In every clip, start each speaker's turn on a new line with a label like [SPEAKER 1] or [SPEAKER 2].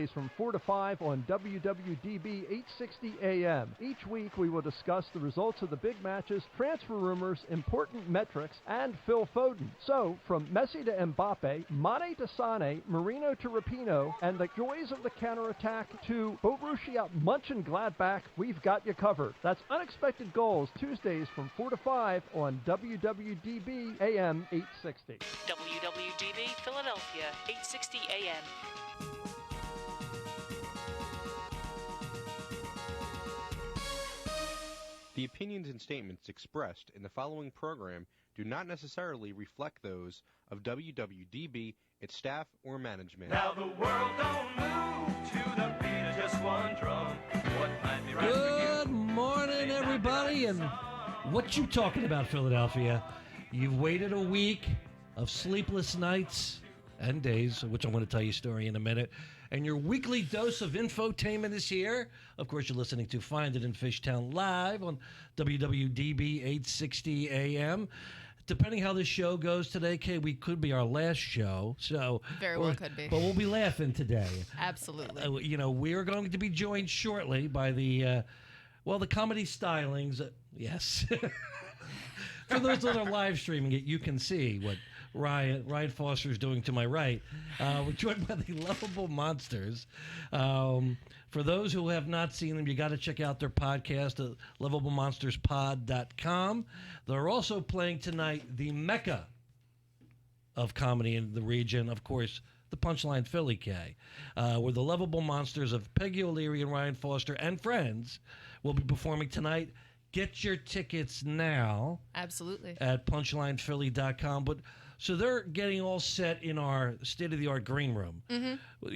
[SPEAKER 1] from 4 to 5 on WWDB 860 AM. Each week we will discuss the results of the big matches, transfer rumors, important metrics, and Phil Foden. So, from Messi to Mbappe, Mane to Sane, Marino to Rapinoe, and the joys of the counterattack to Borussia Mönchengladbach, we've got you covered. That's Unexpected Goals, Tuesdays from 4 to 5 on WWDB AM 860.
[SPEAKER 2] WWDB Philadelphia 860 AM.
[SPEAKER 3] The opinions and statements expressed in the following program do not necessarily reflect those of WWDB, its staff, or management.
[SPEAKER 4] Now the world don't move to the beat of just one drum. What might be right
[SPEAKER 5] Good morning, everybody, and what you talking about, Philadelphia? You've waited a week of sleepless nights and days, which I'm going to tell you a story in a minute, and your weekly dose of infotainment is here. Of course, you're listening to Find It in Fishtown live on WWDB 860 AM. Depending how this show goes today, Kay, we could be our last show. So
[SPEAKER 6] very well could be.
[SPEAKER 5] But we'll be laughing today.
[SPEAKER 6] Absolutely.
[SPEAKER 5] We are going to be joined shortly by the comedy stylings. Yes. For those that are live streaming it, you can see what Ryan Foster is doing to my right. We're joined by the Lovable Monsters. For those who have not seen them, you got to check out their podcast at lovablemonsterspod.com. They're also playing tonight the Mecca of comedy in the region, of course, the Punchline Philly K, where the Lovable Monsters of Peggy O'Leary and Ryan Foster and friends will be performing tonight. Get your tickets now.
[SPEAKER 6] Absolutely. At
[SPEAKER 5] punchlinephilly.com. But so they're getting all set in our state-of-the-art green room. Mm-hmm. But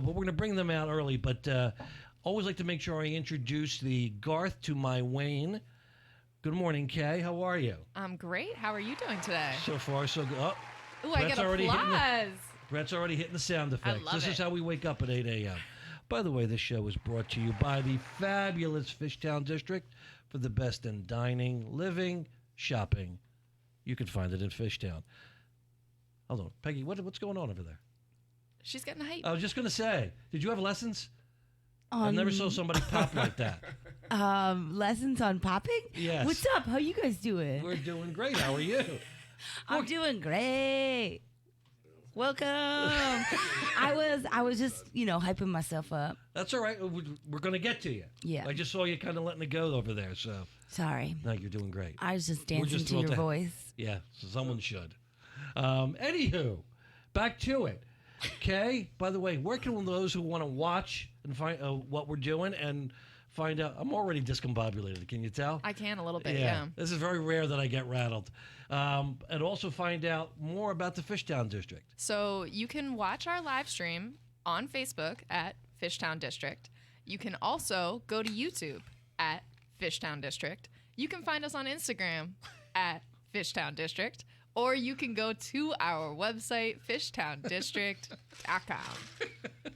[SPEAKER 5] we're going to bring them out early. But always like to make sure I introduce the Garth to my Wayne. Good morning, Kay. How are you?
[SPEAKER 6] I'm great. How are you doing today?
[SPEAKER 5] So far, so good. Oh,
[SPEAKER 6] ooh, I get applause.
[SPEAKER 5] Brett's already hitting the sound effects.
[SPEAKER 6] I love
[SPEAKER 5] This is how we wake up at 8 a.m. By the way, this show is brought to you by the fabulous Fishtown District. For the best in dining, living, shopping. You can find it in Fishtown. Hold on. Peggy, what's going on over there?
[SPEAKER 6] She's getting hype.
[SPEAKER 5] I was just going to say, did you have lessons? I never saw somebody pop like that.
[SPEAKER 7] Lessons on popping?
[SPEAKER 5] Yes.
[SPEAKER 7] What's up? How you guys doing?
[SPEAKER 5] We're doing great. How are you?
[SPEAKER 7] I'm doing great. Welcome. I was just, hyping myself up.
[SPEAKER 5] That's all right. We're going to get to you.
[SPEAKER 7] Yeah.
[SPEAKER 5] I just saw you kind of letting it go over there, so.
[SPEAKER 7] Sorry.
[SPEAKER 5] No, you're doing great.
[SPEAKER 7] I was just dancing to your voice.
[SPEAKER 5] Yeah, so someone should. Anywho, back to it. Okay, by the way, where can those who want to watch and find what we're doing and find out? I'm already discombobulated. Can you tell?
[SPEAKER 6] I can a little bit, yeah.
[SPEAKER 5] This is very rare that I get rattled. And also find out more about the Fishtown District.
[SPEAKER 6] So you can watch our live stream on Facebook at Fishtown District. You can also go to YouTube at Fishtown District. You can find us on Instagram at Fishtown District. Or you can go to our website, fishtowndistrict.com.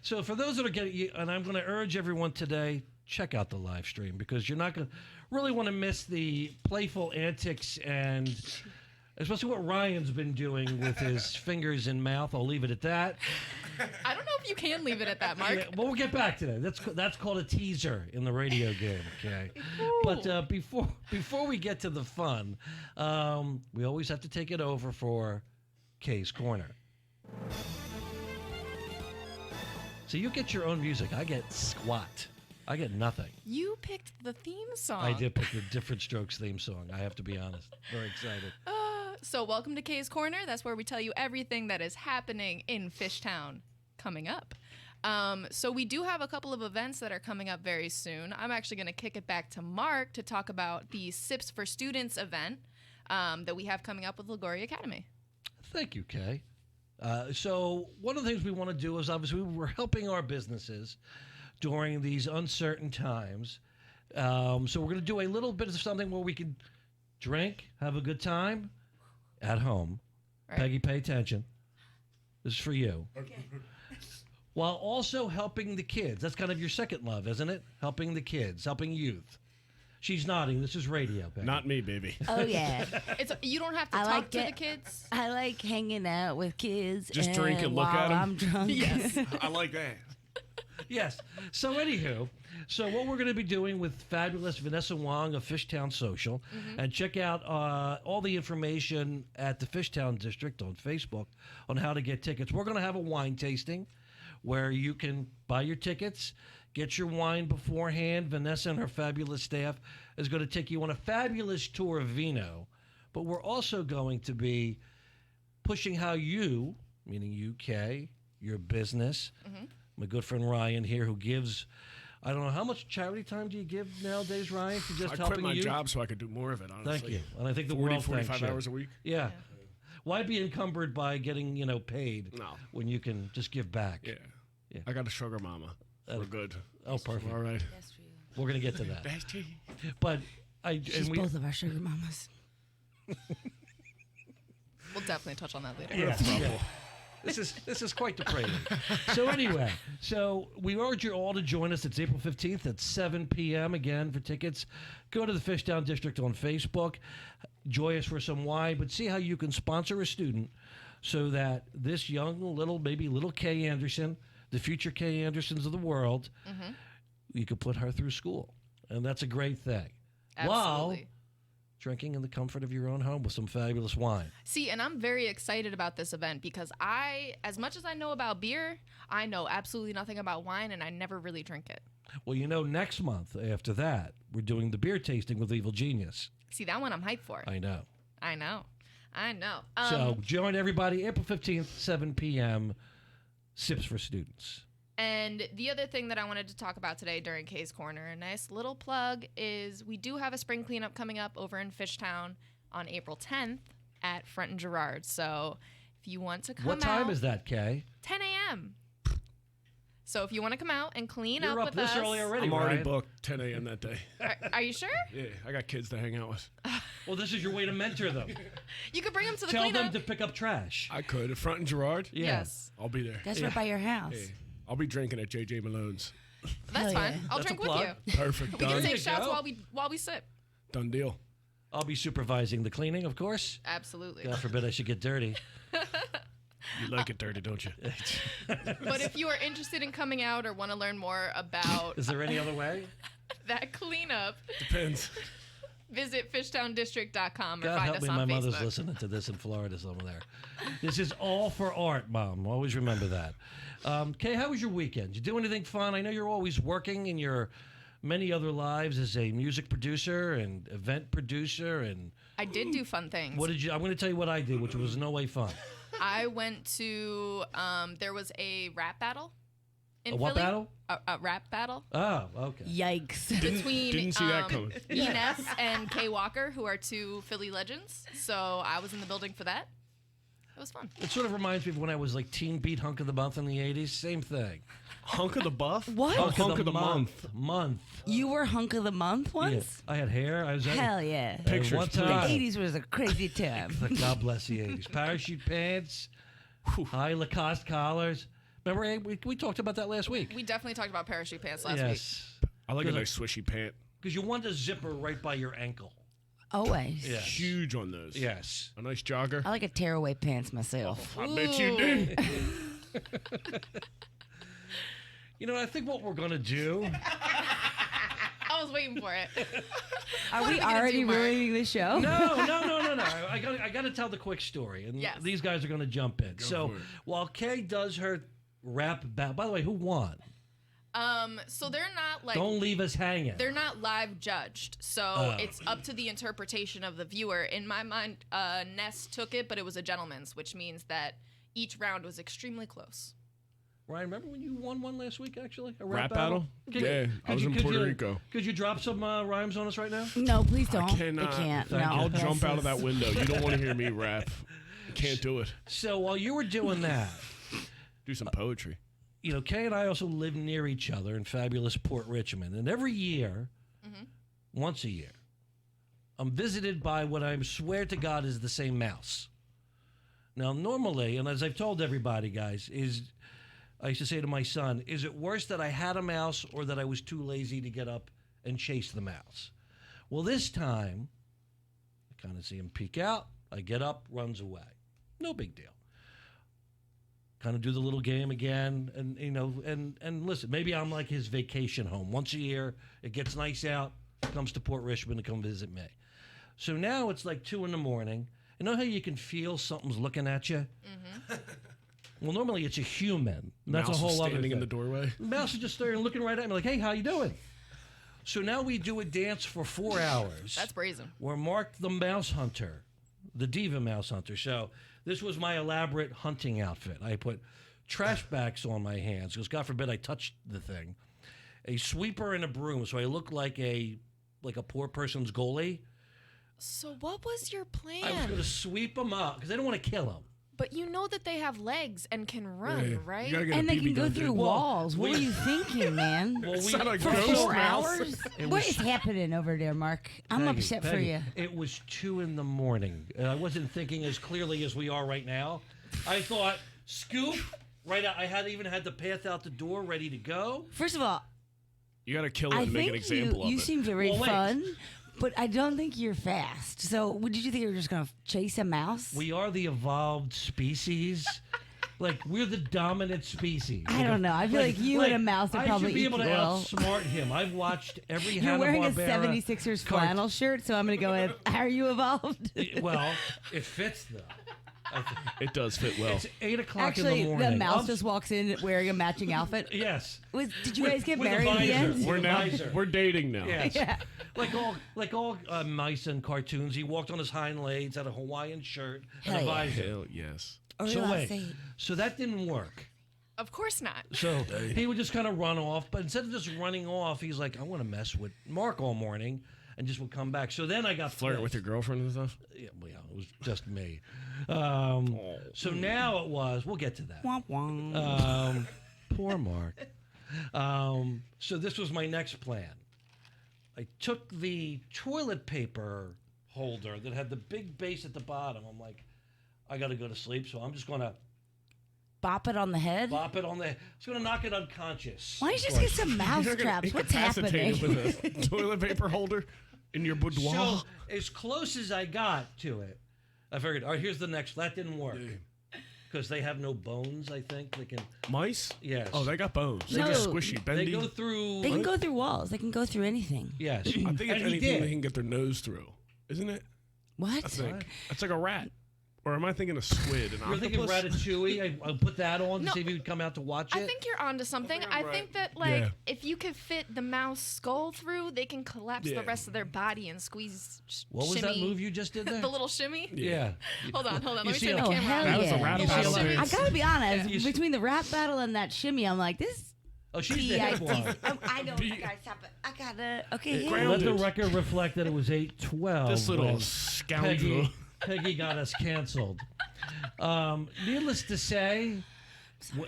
[SPEAKER 5] So for those that are getting, and I'm going to urge everyone today, check out the live stream because you're not going to really want to miss the playful antics and especially what Ryan's been doing with his fingers in mouth. I'll leave it at that.
[SPEAKER 6] I don't know if you can leave it at that, Marc.
[SPEAKER 5] Yeah, well, we'll get back to that. That's called a teaser in the radio game, okay? But before we get to the fun, we always have to take it over for Kay's Corner. So you get your own music. I get squat. I get nothing.
[SPEAKER 6] You picked the theme song.
[SPEAKER 5] I did pick the Different Strokes theme song. I have to be honest. Very excited.
[SPEAKER 6] So welcome to Kay's Corner. That's where we tell you everything that is happening in Fishtown coming up. So we do have a couple of events that are coming up very soon. I'm actually going to kick it back to Marc to talk about the Sips for Students event that we have coming up with LaGuardia Academy.
[SPEAKER 5] Thank you, Kay. So one of the things we want to do is obviously we're helping our businesses during these uncertain times. So we're going to do a little bit of something where we can drink, have a good time at home. Right. Peggy, pay attention. This is for you. Okay. While also helping the kids. That's kind of your second love, isn't it? Helping the kids, helping youth. She's nodding. This is radio, Peggy.
[SPEAKER 8] Not me, baby.
[SPEAKER 7] Oh yeah.
[SPEAKER 6] You don't have to
[SPEAKER 7] I
[SPEAKER 6] talk
[SPEAKER 7] like
[SPEAKER 6] to
[SPEAKER 7] it.
[SPEAKER 6] the kids.
[SPEAKER 7] I like hanging out with kids.
[SPEAKER 8] Just drink and look
[SPEAKER 7] while
[SPEAKER 8] at 'em?
[SPEAKER 7] I'm drunk.
[SPEAKER 6] Yes.
[SPEAKER 8] I like that.
[SPEAKER 5] Yes. So anywho, what we're going to be doing with fabulous Vanessa Wong of Fishtown Social, and check out all the information at the Fishtown District on Facebook on how to get tickets. We're going to have a wine tasting where you can buy your tickets, get your wine beforehand. Vanessa and her fabulous staff is going to take you on a fabulous tour of Vino, but we're also going to be pushing how you, meaning UK, your business, my good friend Ryan here, who gives, I don't know, how much charity time do you give nowadays, Ryan, for just
[SPEAKER 8] I
[SPEAKER 5] helping
[SPEAKER 8] quit my
[SPEAKER 5] you?
[SPEAKER 8] job so I could do more of it, honestly.
[SPEAKER 5] Thank you. And I think the
[SPEAKER 8] 40,
[SPEAKER 5] world
[SPEAKER 8] 45
[SPEAKER 5] thanks you.
[SPEAKER 8] hours a week?
[SPEAKER 5] Yeah. Why be encumbered by getting, paid
[SPEAKER 8] No.
[SPEAKER 5] when you can just give back?
[SPEAKER 8] Yeah.
[SPEAKER 5] Yeah.
[SPEAKER 8] I got a sugar mama. We're good.
[SPEAKER 5] Oh, perfect.
[SPEAKER 8] All right.
[SPEAKER 7] That's true.
[SPEAKER 5] We're going to get to that.
[SPEAKER 8] Bestie.
[SPEAKER 5] But
[SPEAKER 7] She's both of our sugar mamas.
[SPEAKER 6] We'll definitely touch on that later.
[SPEAKER 5] Yeah. This is quite depraved. So anyway, we urge you all to join us. It's April 15th at 7 p.m. Again, for tickets, go to the Fishtown District on Facebook. Join us for some wine, but see how you can sponsor a student so that this young little Kay Anderson, the future Kay Andersons of the world, you could put her through school. And that's a great thing. While
[SPEAKER 6] Absolutely.
[SPEAKER 5] drinking in the comfort of your own home with some fabulous wine.
[SPEAKER 6] See, and I'm very excited about this event because as much as I know about beer, I know absolutely nothing about wine, and I never really drink it.
[SPEAKER 5] Well, next month after that, we're doing the beer tasting with Evil Genius.
[SPEAKER 6] See, that one I'm hyped for.
[SPEAKER 5] I know. So join everybody April 15th, 7 p.m., Sips for Students.
[SPEAKER 6] And the other thing that I wanted to talk about today during Kay's Corner, a nice little plug, is we do have a spring cleanup coming up over in Fishtown on April 10th at Front and Girard. So if you want to come out...
[SPEAKER 5] What time is that, Kay?
[SPEAKER 6] 10 a.m. So if you want to come out and clean
[SPEAKER 5] You're
[SPEAKER 6] up
[SPEAKER 5] up
[SPEAKER 6] with
[SPEAKER 5] this
[SPEAKER 6] us...
[SPEAKER 5] early already,
[SPEAKER 8] I'm already
[SPEAKER 5] Ryan.
[SPEAKER 8] booked 10 a.m. that day.
[SPEAKER 6] Are you sure?
[SPEAKER 8] Yeah, I got kids to hang out with.
[SPEAKER 5] Well, this is your way to mentor them.
[SPEAKER 6] You could bring them to the
[SPEAKER 5] Tell
[SPEAKER 6] cleanup.
[SPEAKER 5] them to pick up trash.
[SPEAKER 8] I could. At Front and Girard?
[SPEAKER 5] Yeah.
[SPEAKER 6] Yes.
[SPEAKER 8] I'll be there.
[SPEAKER 7] That's right by your house.
[SPEAKER 8] Hey, I'll be drinking at J.J. Malone's.
[SPEAKER 6] That's
[SPEAKER 7] Hell
[SPEAKER 6] fine.
[SPEAKER 7] yeah.
[SPEAKER 6] I'll
[SPEAKER 5] That's
[SPEAKER 6] drink
[SPEAKER 5] a
[SPEAKER 6] with
[SPEAKER 5] plug.
[SPEAKER 6] you.
[SPEAKER 8] Perfect.
[SPEAKER 6] We can
[SPEAKER 8] Done.
[SPEAKER 5] There
[SPEAKER 6] take
[SPEAKER 5] you
[SPEAKER 6] shots
[SPEAKER 5] go.
[SPEAKER 6] while we sip.
[SPEAKER 8] Done deal.
[SPEAKER 5] I'll be supervising the cleaning, of course.
[SPEAKER 6] Absolutely.
[SPEAKER 5] God forbid I should get dirty.
[SPEAKER 8] You like it dirty, don't you?
[SPEAKER 6] But if you are interested in coming out or want to learn more about
[SPEAKER 5] Is there any other way?
[SPEAKER 6] that cleanup,
[SPEAKER 8] Depends.
[SPEAKER 6] visit fishtowndistrict.com or
[SPEAKER 5] God
[SPEAKER 6] find
[SPEAKER 5] help
[SPEAKER 6] us
[SPEAKER 5] me,
[SPEAKER 6] on
[SPEAKER 5] my
[SPEAKER 6] Facebook.
[SPEAKER 5] mother's listening to this in Florida somewhere. This is all for art, Mom. Always remember that. Kay, how was your weekend? Did you do anything fun? I know you're always working in your many other lives as a music producer and event producer. And
[SPEAKER 6] I did do fun things.
[SPEAKER 5] what did you? I'm going to tell you what I did, which was no way fun.
[SPEAKER 6] I went to there was a rap battle in
[SPEAKER 5] A what
[SPEAKER 6] Philly.
[SPEAKER 5] battle?
[SPEAKER 6] A rap battle
[SPEAKER 5] Oh, okay.
[SPEAKER 7] Yikes.
[SPEAKER 6] between
[SPEAKER 8] didn't see that coming.
[SPEAKER 6] Ness and Kay Walker, who are two Philly legends. So I was in the building for that. It was fun.
[SPEAKER 5] It sort of reminds me of when I was like Teen Beat Hunk of the Month in the 80s. Same thing.
[SPEAKER 8] Hunk of the buff?
[SPEAKER 7] What?
[SPEAKER 8] Hunk of the month.
[SPEAKER 5] Month.
[SPEAKER 7] You were hunk of the month
[SPEAKER 5] Yeah.
[SPEAKER 7] once?
[SPEAKER 5] I had hair. I was
[SPEAKER 7] Hell yeah.
[SPEAKER 8] Pictures,
[SPEAKER 5] one
[SPEAKER 8] please.
[SPEAKER 7] The
[SPEAKER 5] time.
[SPEAKER 7] 80s was a crazy time.
[SPEAKER 5] God bless the 80s. Parachute pants, high Lacoste collars. Remember, we talked about that last week.
[SPEAKER 6] We definitely talked about parachute pants last week.
[SPEAKER 5] Yes.
[SPEAKER 8] I like a
[SPEAKER 5] Because
[SPEAKER 8] nice swishy pant.
[SPEAKER 5] Because you want a zipper right by your ankle.
[SPEAKER 7] Always.
[SPEAKER 5] Yes.
[SPEAKER 8] Huge on those.
[SPEAKER 5] Yes.
[SPEAKER 8] A nice jogger.
[SPEAKER 7] I like a tearaway pants myself.
[SPEAKER 8] I bet you do.
[SPEAKER 5] I think what we're going to do.
[SPEAKER 6] I was waiting for it.
[SPEAKER 7] Are
[SPEAKER 6] What
[SPEAKER 7] we
[SPEAKER 6] are we gonna
[SPEAKER 7] already
[SPEAKER 6] do, Marc?
[SPEAKER 7] ruining the show?
[SPEAKER 5] No. I got to tell the quick story. And
[SPEAKER 6] Yes.
[SPEAKER 5] these guys are going to jump in. So
[SPEAKER 8] for it.
[SPEAKER 5] while Kay does her rap battle, by the way, who won?
[SPEAKER 6] So they're not like
[SPEAKER 5] Don't leave us hanging.
[SPEAKER 6] they're not live judged, so
[SPEAKER 5] Oh.
[SPEAKER 6] it's up to the interpretation of the viewer. In my mind, Ness took it, but it was a gentleman's, which means that each round was extremely close.
[SPEAKER 5] Ryan, remember when you won one last week, actually? A
[SPEAKER 8] Rap battle?
[SPEAKER 5] Could-
[SPEAKER 8] Yeah, I was in Puerto Rico.
[SPEAKER 5] Could you drop some rhymes on us right now?
[SPEAKER 7] No, please don't.
[SPEAKER 8] I cannot.
[SPEAKER 7] I can't.
[SPEAKER 5] Thank
[SPEAKER 7] no,
[SPEAKER 5] you.
[SPEAKER 8] I'll
[SPEAKER 7] this
[SPEAKER 8] jump out of
[SPEAKER 7] is-
[SPEAKER 8] that window. You don't want to hear me rap. I can't do it.
[SPEAKER 5] So while you were doing that,
[SPEAKER 8] Do some poetry.
[SPEAKER 5] Kay and I also live near each other in fabulous Port Richmond. And every year, once a year, I'm visited by what I swear to God is the same mouse. Now, normally, and as I've told everybody, guys, I used to say to my son, is it worse that I had a mouse or that I was too lazy to get up and chase the mouse? Well, this time, I kind of see him peek out. I get up, runs away. No big deal. Kind of do the little game again, and and listen, maybe I'm like his vacation home. Once a year, it gets nice out, comes to Port Richmond to come visit me. So now it's like 2 a.m. You know how you can feel something's looking at you? Mm-hmm. Well, normally it's a human. That's
[SPEAKER 8] Mouse
[SPEAKER 5] a whole
[SPEAKER 8] is
[SPEAKER 5] other
[SPEAKER 8] standing
[SPEAKER 5] thing.
[SPEAKER 8] in the doorway.
[SPEAKER 5] Mouse is just staring, looking right at me like, hey, how you doing? So now we do a dance for 4 hours.
[SPEAKER 6] That's brazen.
[SPEAKER 5] Where Marc the Mouse Hunter, the Diva Mouse Hunter. So this was my elaborate hunting outfit. I put trash bags on my hands because God forbid I touched the thing. A sweeper and a broom, so I look like a poor person's goalie.
[SPEAKER 6] So what was your plan?
[SPEAKER 5] I was going to sweep them up because I don't want to kill them.
[SPEAKER 6] But you know that they have legs and can run,
[SPEAKER 8] Yeah.
[SPEAKER 6] right?
[SPEAKER 8] You gotta get a
[SPEAKER 7] And they
[SPEAKER 8] BB
[SPEAKER 7] can go
[SPEAKER 8] gun,
[SPEAKER 7] through
[SPEAKER 8] dude.
[SPEAKER 7] walls. What
[SPEAKER 5] we-
[SPEAKER 7] were you thinking, man?
[SPEAKER 5] Well,
[SPEAKER 8] It's not a
[SPEAKER 7] For
[SPEAKER 8] ghost
[SPEAKER 7] 4
[SPEAKER 8] mouse.
[SPEAKER 7] hours?
[SPEAKER 5] It
[SPEAKER 7] What
[SPEAKER 5] was-
[SPEAKER 7] is happening over there, Mark? I'm
[SPEAKER 5] Peggy,
[SPEAKER 7] upset for
[SPEAKER 5] Peggy,
[SPEAKER 7] you.
[SPEAKER 5] It was 2 a.m. I wasn't thinking as clearly as we are right now. I thought, scoop, right out. I even had the path out the door ready to go.
[SPEAKER 7] First of all,
[SPEAKER 8] You gotta kill it
[SPEAKER 7] I
[SPEAKER 8] and make an
[SPEAKER 7] think
[SPEAKER 8] example
[SPEAKER 7] you
[SPEAKER 8] of it.
[SPEAKER 7] seem very
[SPEAKER 5] Well, wait.
[SPEAKER 7] fun, but I don't think you're fast. So, what did you think you were just going to chase a mouse?
[SPEAKER 5] We are the evolved species. Like, we're the dominant species.
[SPEAKER 7] I don't know. I feel like you and a mouse are
[SPEAKER 5] I
[SPEAKER 7] probably
[SPEAKER 5] should be able to
[SPEAKER 7] equal.
[SPEAKER 5] outsmart him. I've watched every
[SPEAKER 7] You're wearing a
[SPEAKER 5] Hanna-Barbera
[SPEAKER 7] 76ers
[SPEAKER 5] cart-
[SPEAKER 7] flannel shirt, so I'm going to go with, are you evolved?
[SPEAKER 5] Well, it fits, though.
[SPEAKER 8] It does fit well.
[SPEAKER 5] It's 8 o'clock in
[SPEAKER 7] Actually,
[SPEAKER 5] the morning.
[SPEAKER 7] the mouse just walks in wearing a matching outfit.
[SPEAKER 5] Yes.
[SPEAKER 7] Did you guys get
[SPEAKER 5] with a
[SPEAKER 7] married at the
[SPEAKER 5] visor.
[SPEAKER 7] end?
[SPEAKER 8] We're now
[SPEAKER 5] Visor.
[SPEAKER 8] we're dating now.
[SPEAKER 5] Yes.
[SPEAKER 7] Yeah.
[SPEAKER 5] Like all mice in cartoons, he walked on his hind legs, had a Hawaiian shirt, and a
[SPEAKER 7] Hell yeah.
[SPEAKER 5] visor.
[SPEAKER 8] Hell yes.
[SPEAKER 7] Or
[SPEAKER 5] So
[SPEAKER 7] I'll
[SPEAKER 5] wait,
[SPEAKER 7] say,
[SPEAKER 5] so that didn't work.
[SPEAKER 6] Of course not.
[SPEAKER 5] So he would just kind of run off, but instead of just running off, he's like, I want to mess with Marc all morning, and just would come back. So then I got
[SPEAKER 8] Flirt with your girlfriend and stuff.
[SPEAKER 5] Yeah, well, yeah, it was just me. So now it was. We'll get to that.
[SPEAKER 7] womp womp.
[SPEAKER 5] Poor Marc. So this was my next plan. I took the toilet paper holder that had the big base at the bottom. I'm like, I got to go to sleep, so I'm just going to
[SPEAKER 7] Bop it on the head?
[SPEAKER 5] bop it on the. It's going to knock it unconscious.
[SPEAKER 7] Why don't you just get some mouse traps? What's happening?
[SPEAKER 8] With a toilet paper holder in your boudoir.
[SPEAKER 5] So as close as I got to it, I figured, all right, here's the next. That didn't work because they have no bones. I think they can.
[SPEAKER 8] Mice?
[SPEAKER 5] Yes.
[SPEAKER 8] Oh, they got bones.
[SPEAKER 7] No.
[SPEAKER 8] They get squishy, bendy.
[SPEAKER 5] They go through.
[SPEAKER 7] They can go through walls. They can go through anything.
[SPEAKER 5] Yes.
[SPEAKER 8] I think
[SPEAKER 5] And
[SPEAKER 8] if
[SPEAKER 5] he
[SPEAKER 8] anything,
[SPEAKER 5] did.
[SPEAKER 8] they can get their nose through. Isn't it?
[SPEAKER 7] What?
[SPEAKER 8] I think. That's like a rat. Or am I thinking of squid? An
[SPEAKER 5] You're thinking
[SPEAKER 8] octopus?
[SPEAKER 5] Ratatouille. I put that on to
[SPEAKER 6] No.
[SPEAKER 5] see if he would come out to watch it.
[SPEAKER 6] I think you're onto something.
[SPEAKER 8] think I'm
[SPEAKER 6] I
[SPEAKER 8] right.
[SPEAKER 6] think that like
[SPEAKER 8] Yeah.
[SPEAKER 6] if you could fit the mouse skull through, they can collapse
[SPEAKER 8] Yeah.
[SPEAKER 6] the rest of their body and squeeze.
[SPEAKER 5] What was
[SPEAKER 6] shimmy.
[SPEAKER 5] that move you just did there?
[SPEAKER 6] The little shimmy.
[SPEAKER 5] Yeah.
[SPEAKER 6] Hold on.
[SPEAKER 5] You
[SPEAKER 6] Let me
[SPEAKER 5] see
[SPEAKER 6] turn
[SPEAKER 5] a-
[SPEAKER 6] the
[SPEAKER 7] Oh,
[SPEAKER 6] camera
[SPEAKER 7] hell
[SPEAKER 6] on.
[SPEAKER 8] That was a
[SPEAKER 7] yeah.
[SPEAKER 8] rap
[SPEAKER 5] You see a
[SPEAKER 8] battle.
[SPEAKER 5] lot-
[SPEAKER 8] dude.
[SPEAKER 7] I gotta be honest.
[SPEAKER 5] Yeah, you
[SPEAKER 7] Between the rap battle and that shimmy, I'm like, this.
[SPEAKER 5] Oh, she's the hip one.
[SPEAKER 7] I know. I gotta stop it. I gotta. Okay.
[SPEAKER 8] Ground
[SPEAKER 5] Let the
[SPEAKER 8] Grounded.
[SPEAKER 5] record reflect that it was 8:12.
[SPEAKER 8] This little
[SPEAKER 5] when
[SPEAKER 8] scoundrel.
[SPEAKER 5] Peggy got us canceled. Needless to say,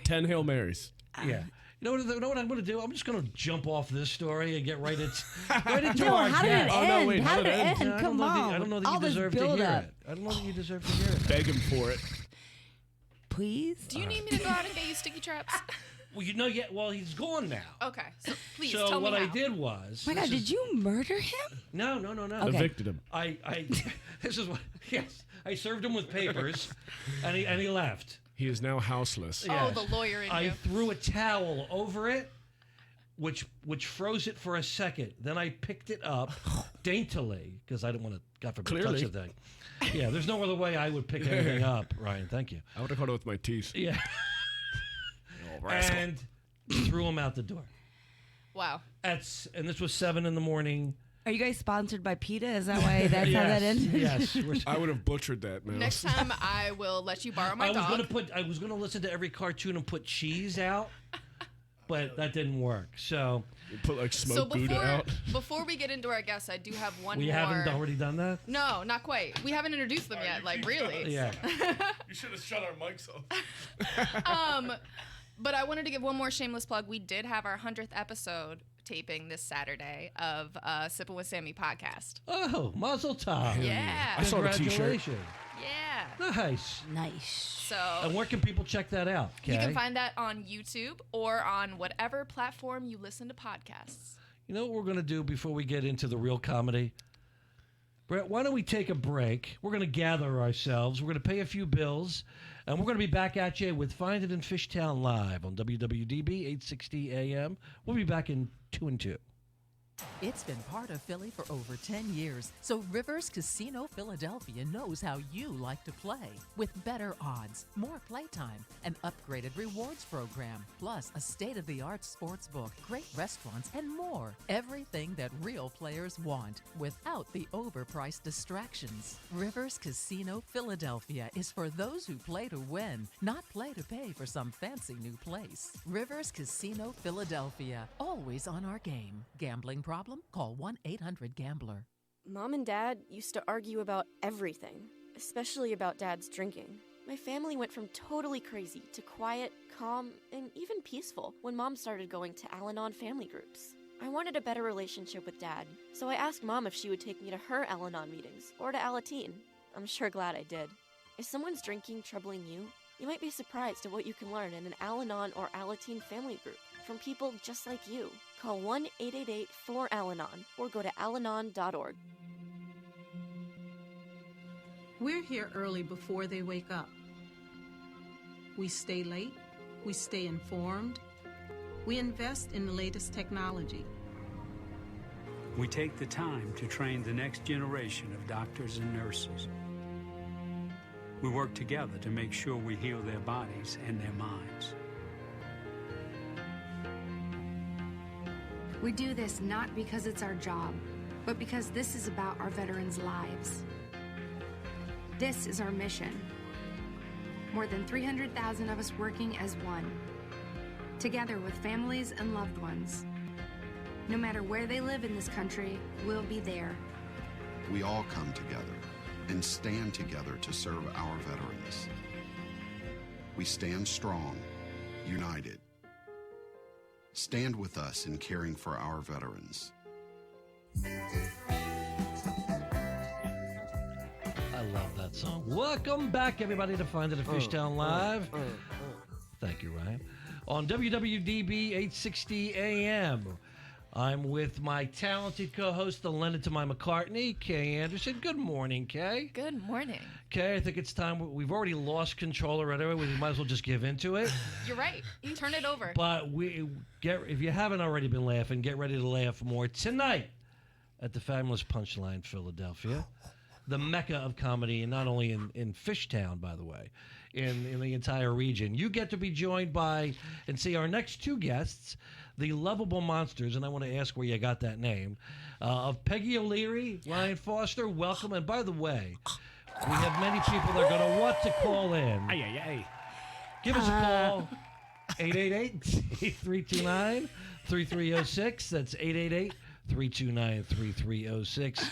[SPEAKER 8] 10 Hail Marys.
[SPEAKER 5] yeah. You know what I'm going to do? I'm just going to jump off this story and get right into
[SPEAKER 7] No,
[SPEAKER 5] our
[SPEAKER 7] how did it
[SPEAKER 5] guest.
[SPEAKER 8] Oh, no,
[SPEAKER 7] end?
[SPEAKER 8] wait,
[SPEAKER 7] How
[SPEAKER 8] how
[SPEAKER 7] did
[SPEAKER 8] did
[SPEAKER 7] it
[SPEAKER 8] it end?
[SPEAKER 7] end?
[SPEAKER 5] I don't
[SPEAKER 7] Come
[SPEAKER 5] know
[SPEAKER 7] on.
[SPEAKER 5] that- I don't know that
[SPEAKER 7] All
[SPEAKER 5] you
[SPEAKER 7] this
[SPEAKER 5] deserve to
[SPEAKER 7] build
[SPEAKER 5] hear
[SPEAKER 7] up.
[SPEAKER 5] it. I don't know that you deserve to hear it.
[SPEAKER 8] Beg him for it.
[SPEAKER 7] Please.
[SPEAKER 6] Do you need me to go out and get you sticky traps?
[SPEAKER 5] Well, well, he's gone now.
[SPEAKER 6] Okay. So please
[SPEAKER 5] So
[SPEAKER 6] tell
[SPEAKER 5] what
[SPEAKER 6] me
[SPEAKER 5] I
[SPEAKER 6] how.
[SPEAKER 5] did was.
[SPEAKER 7] Oh my God, did you murder him?
[SPEAKER 5] No.
[SPEAKER 7] Okay.
[SPEAKER 8] Evicted him.
[SPEAKER 5] I this is what. Yes, I served him with papers, and he left.
[SPEAKER 8] He is now houseless.
[SPEAKER 6] Oh,
[SPEAKER 5] Yes.
[SPEAKER 6] the lawyer in
[SPEAKER 5] I
[SPEAKER 6] you.
[SPEAKER 5] threw a towel over it, which froze it for a second. Then I picked it up daintily because I didn't want to, God forbid,
[SPEAKER 8] Clearly.
[SPEAKER 5] touch the thing. Yeah, there's no other way I would pick anything up, Ryan. Thank you.
[SPEAKER 8] I would have caught it with my teeth.
[SPEAKER 5] Yeah,
[SPEAKER 8] Oh, rascal.
[SPEAKER 5] and threw him out the door.
[SPEAKER 6] Wow.
[SPEAKER 5] And this was 7 a.m.
[SPEAKER 7] Are you guys sponsored by PETA? Is that why that's how that ended?
[SPEAKER 5] Yes.
[SPEAKER 8] I would have butchered that mouse.
[SPEAKER 6] Next time I will let you borrow my
[SPEAKER 5] I
[SPEAKER 6] dog.
[SPEAKER 5] was gonna listen to every cartoon and put cheese out, but that didn't work. So
[SPEAKER 8] You put like
[SPEAKER 6] So
[SPEAKER 8] smoked Gouda out.
[SPEAKER 6] before we get into our guests, I do have one
[SPEAKER 5] we
[SPEAKER 6] more.
[SPEAKER 5] haven't already done that.
[SPEAKER 6] No, not quite. We haven't introduced them yet. Like really.
[SPEAKER 5] Yeah.
[SPEAKER 8] You should have shut our mics off.
[SPEAKER 6] But I wanted to give one more shameless plug. We did have our 100th episode taping this Saturday of Sippin' with Sammy podcast.
[SPEAKER 5] Oh, Mazel Tov.
[SPEAKER 6] Yeah.
[SPEAKER 8] I saw the t-shirt.
[SPEAKER 5] Congratulations.
[SPEAKER 6] Yeah.
[SPEAKER 5] Nice.
[SPEAKER 7] Nice.
[SPEAKER 6] So
[SPEAKER 5] And where can people check that out?
[SPEAKER 6] you
[SPEAKER 5] Kay?
[SPEAKER 6] can find that on YouTube or on whatever platform you listen to podcasts.
[SPEAKER 5] You know what we're going to do before we get into the real comedy? Brett, why don't we take a break? We're going to gather ourselves. We're going to pay a few bills. And we're going to be back at you with Find It in Fishtown live on WWDB 860 AM. We'll be back in 2 and 2.
[SPEAKER 9] It's been part of Philly for over 10 years, so Rivers Casino Philadelphia knows how you like to play. With better odds, more playtime, an upgraded rewards program, plus a state-of-the-art sports book, great restaurants, and more. Everything that real players want, without the overpriced distractions. Rivers Casino Philadelphia is for those who play to win, not play to pay for some fancy new place. Rivers Casino Philadelphia, always on our game. Gambling problem? Call 1-800-GAMBLER.
[SPEAKER 10] Mom and Dad used to argue about everything, especially about Dad's drinking. My family went from totally crazy to quiet, calm, and even peaceful when Mom started going to Al-Anon family groups. I wanted a better relationship with Dad, so I asked Mom if she would take me to her Al-Anon meetings or to Alateen. I'm sure glad I did. If someone's drinking troubling you, you might be surprised at what you can learn in an Al-Anon or Alateen family group from people just like you. Call 1-888-4-ALANON or go to alanon.org.
[SPEAKER 11] We're here early before they wake up. We stay late, we stay informed, we invest in the latest technology.
[SPEAKER 12] We take the time to train the next generation of doctors and nurses. We work together to make sure we heal their bodies and their minds.
[SPEAKER 13] We do this not because it's our job, but because this is about our veterans' lives. This is our mission. More than 300,000 of us working as one, together with families and loved ones. No matter where they live in this country, we'll be there.
[SPEAKER 14] We all come together and stand together to serve our veterans. We stand strong, united. Stand with us in caring for our veterans.
[SPEAKER 5] I love that song. Welcome back, everybody, to Find It at Fishtown Live. Thank you, Ryan. On WWDB 860 AM. I'm with my talented co-host, the Lennon to my McCartney, Kay Anderson. Good morning, Kay.
[SPEAKER 6] Good morning.
[SPEAKER 5] Kay, I think it's time. We've already lost control already. We might as well just give into it.
[SPEAKER 6] You're right. Turn it over.
[SPEAKER 5] But if you haven't already been laughing, get ready to laugh more tonight at the fabulous Punchline, Philadelphia, the mecca of comedy, and not only in Fishtown, by the way, in the entire region. You get to be joined by and see our next two guests, the Lovable Monsters, and I want to ask where you got that name, of Peggy O'Leary, Ryan Foster. Welcome. And by the way, we have many people that are going to want to call in. Give us a call. 888-329-3306. That's 888-329-3306.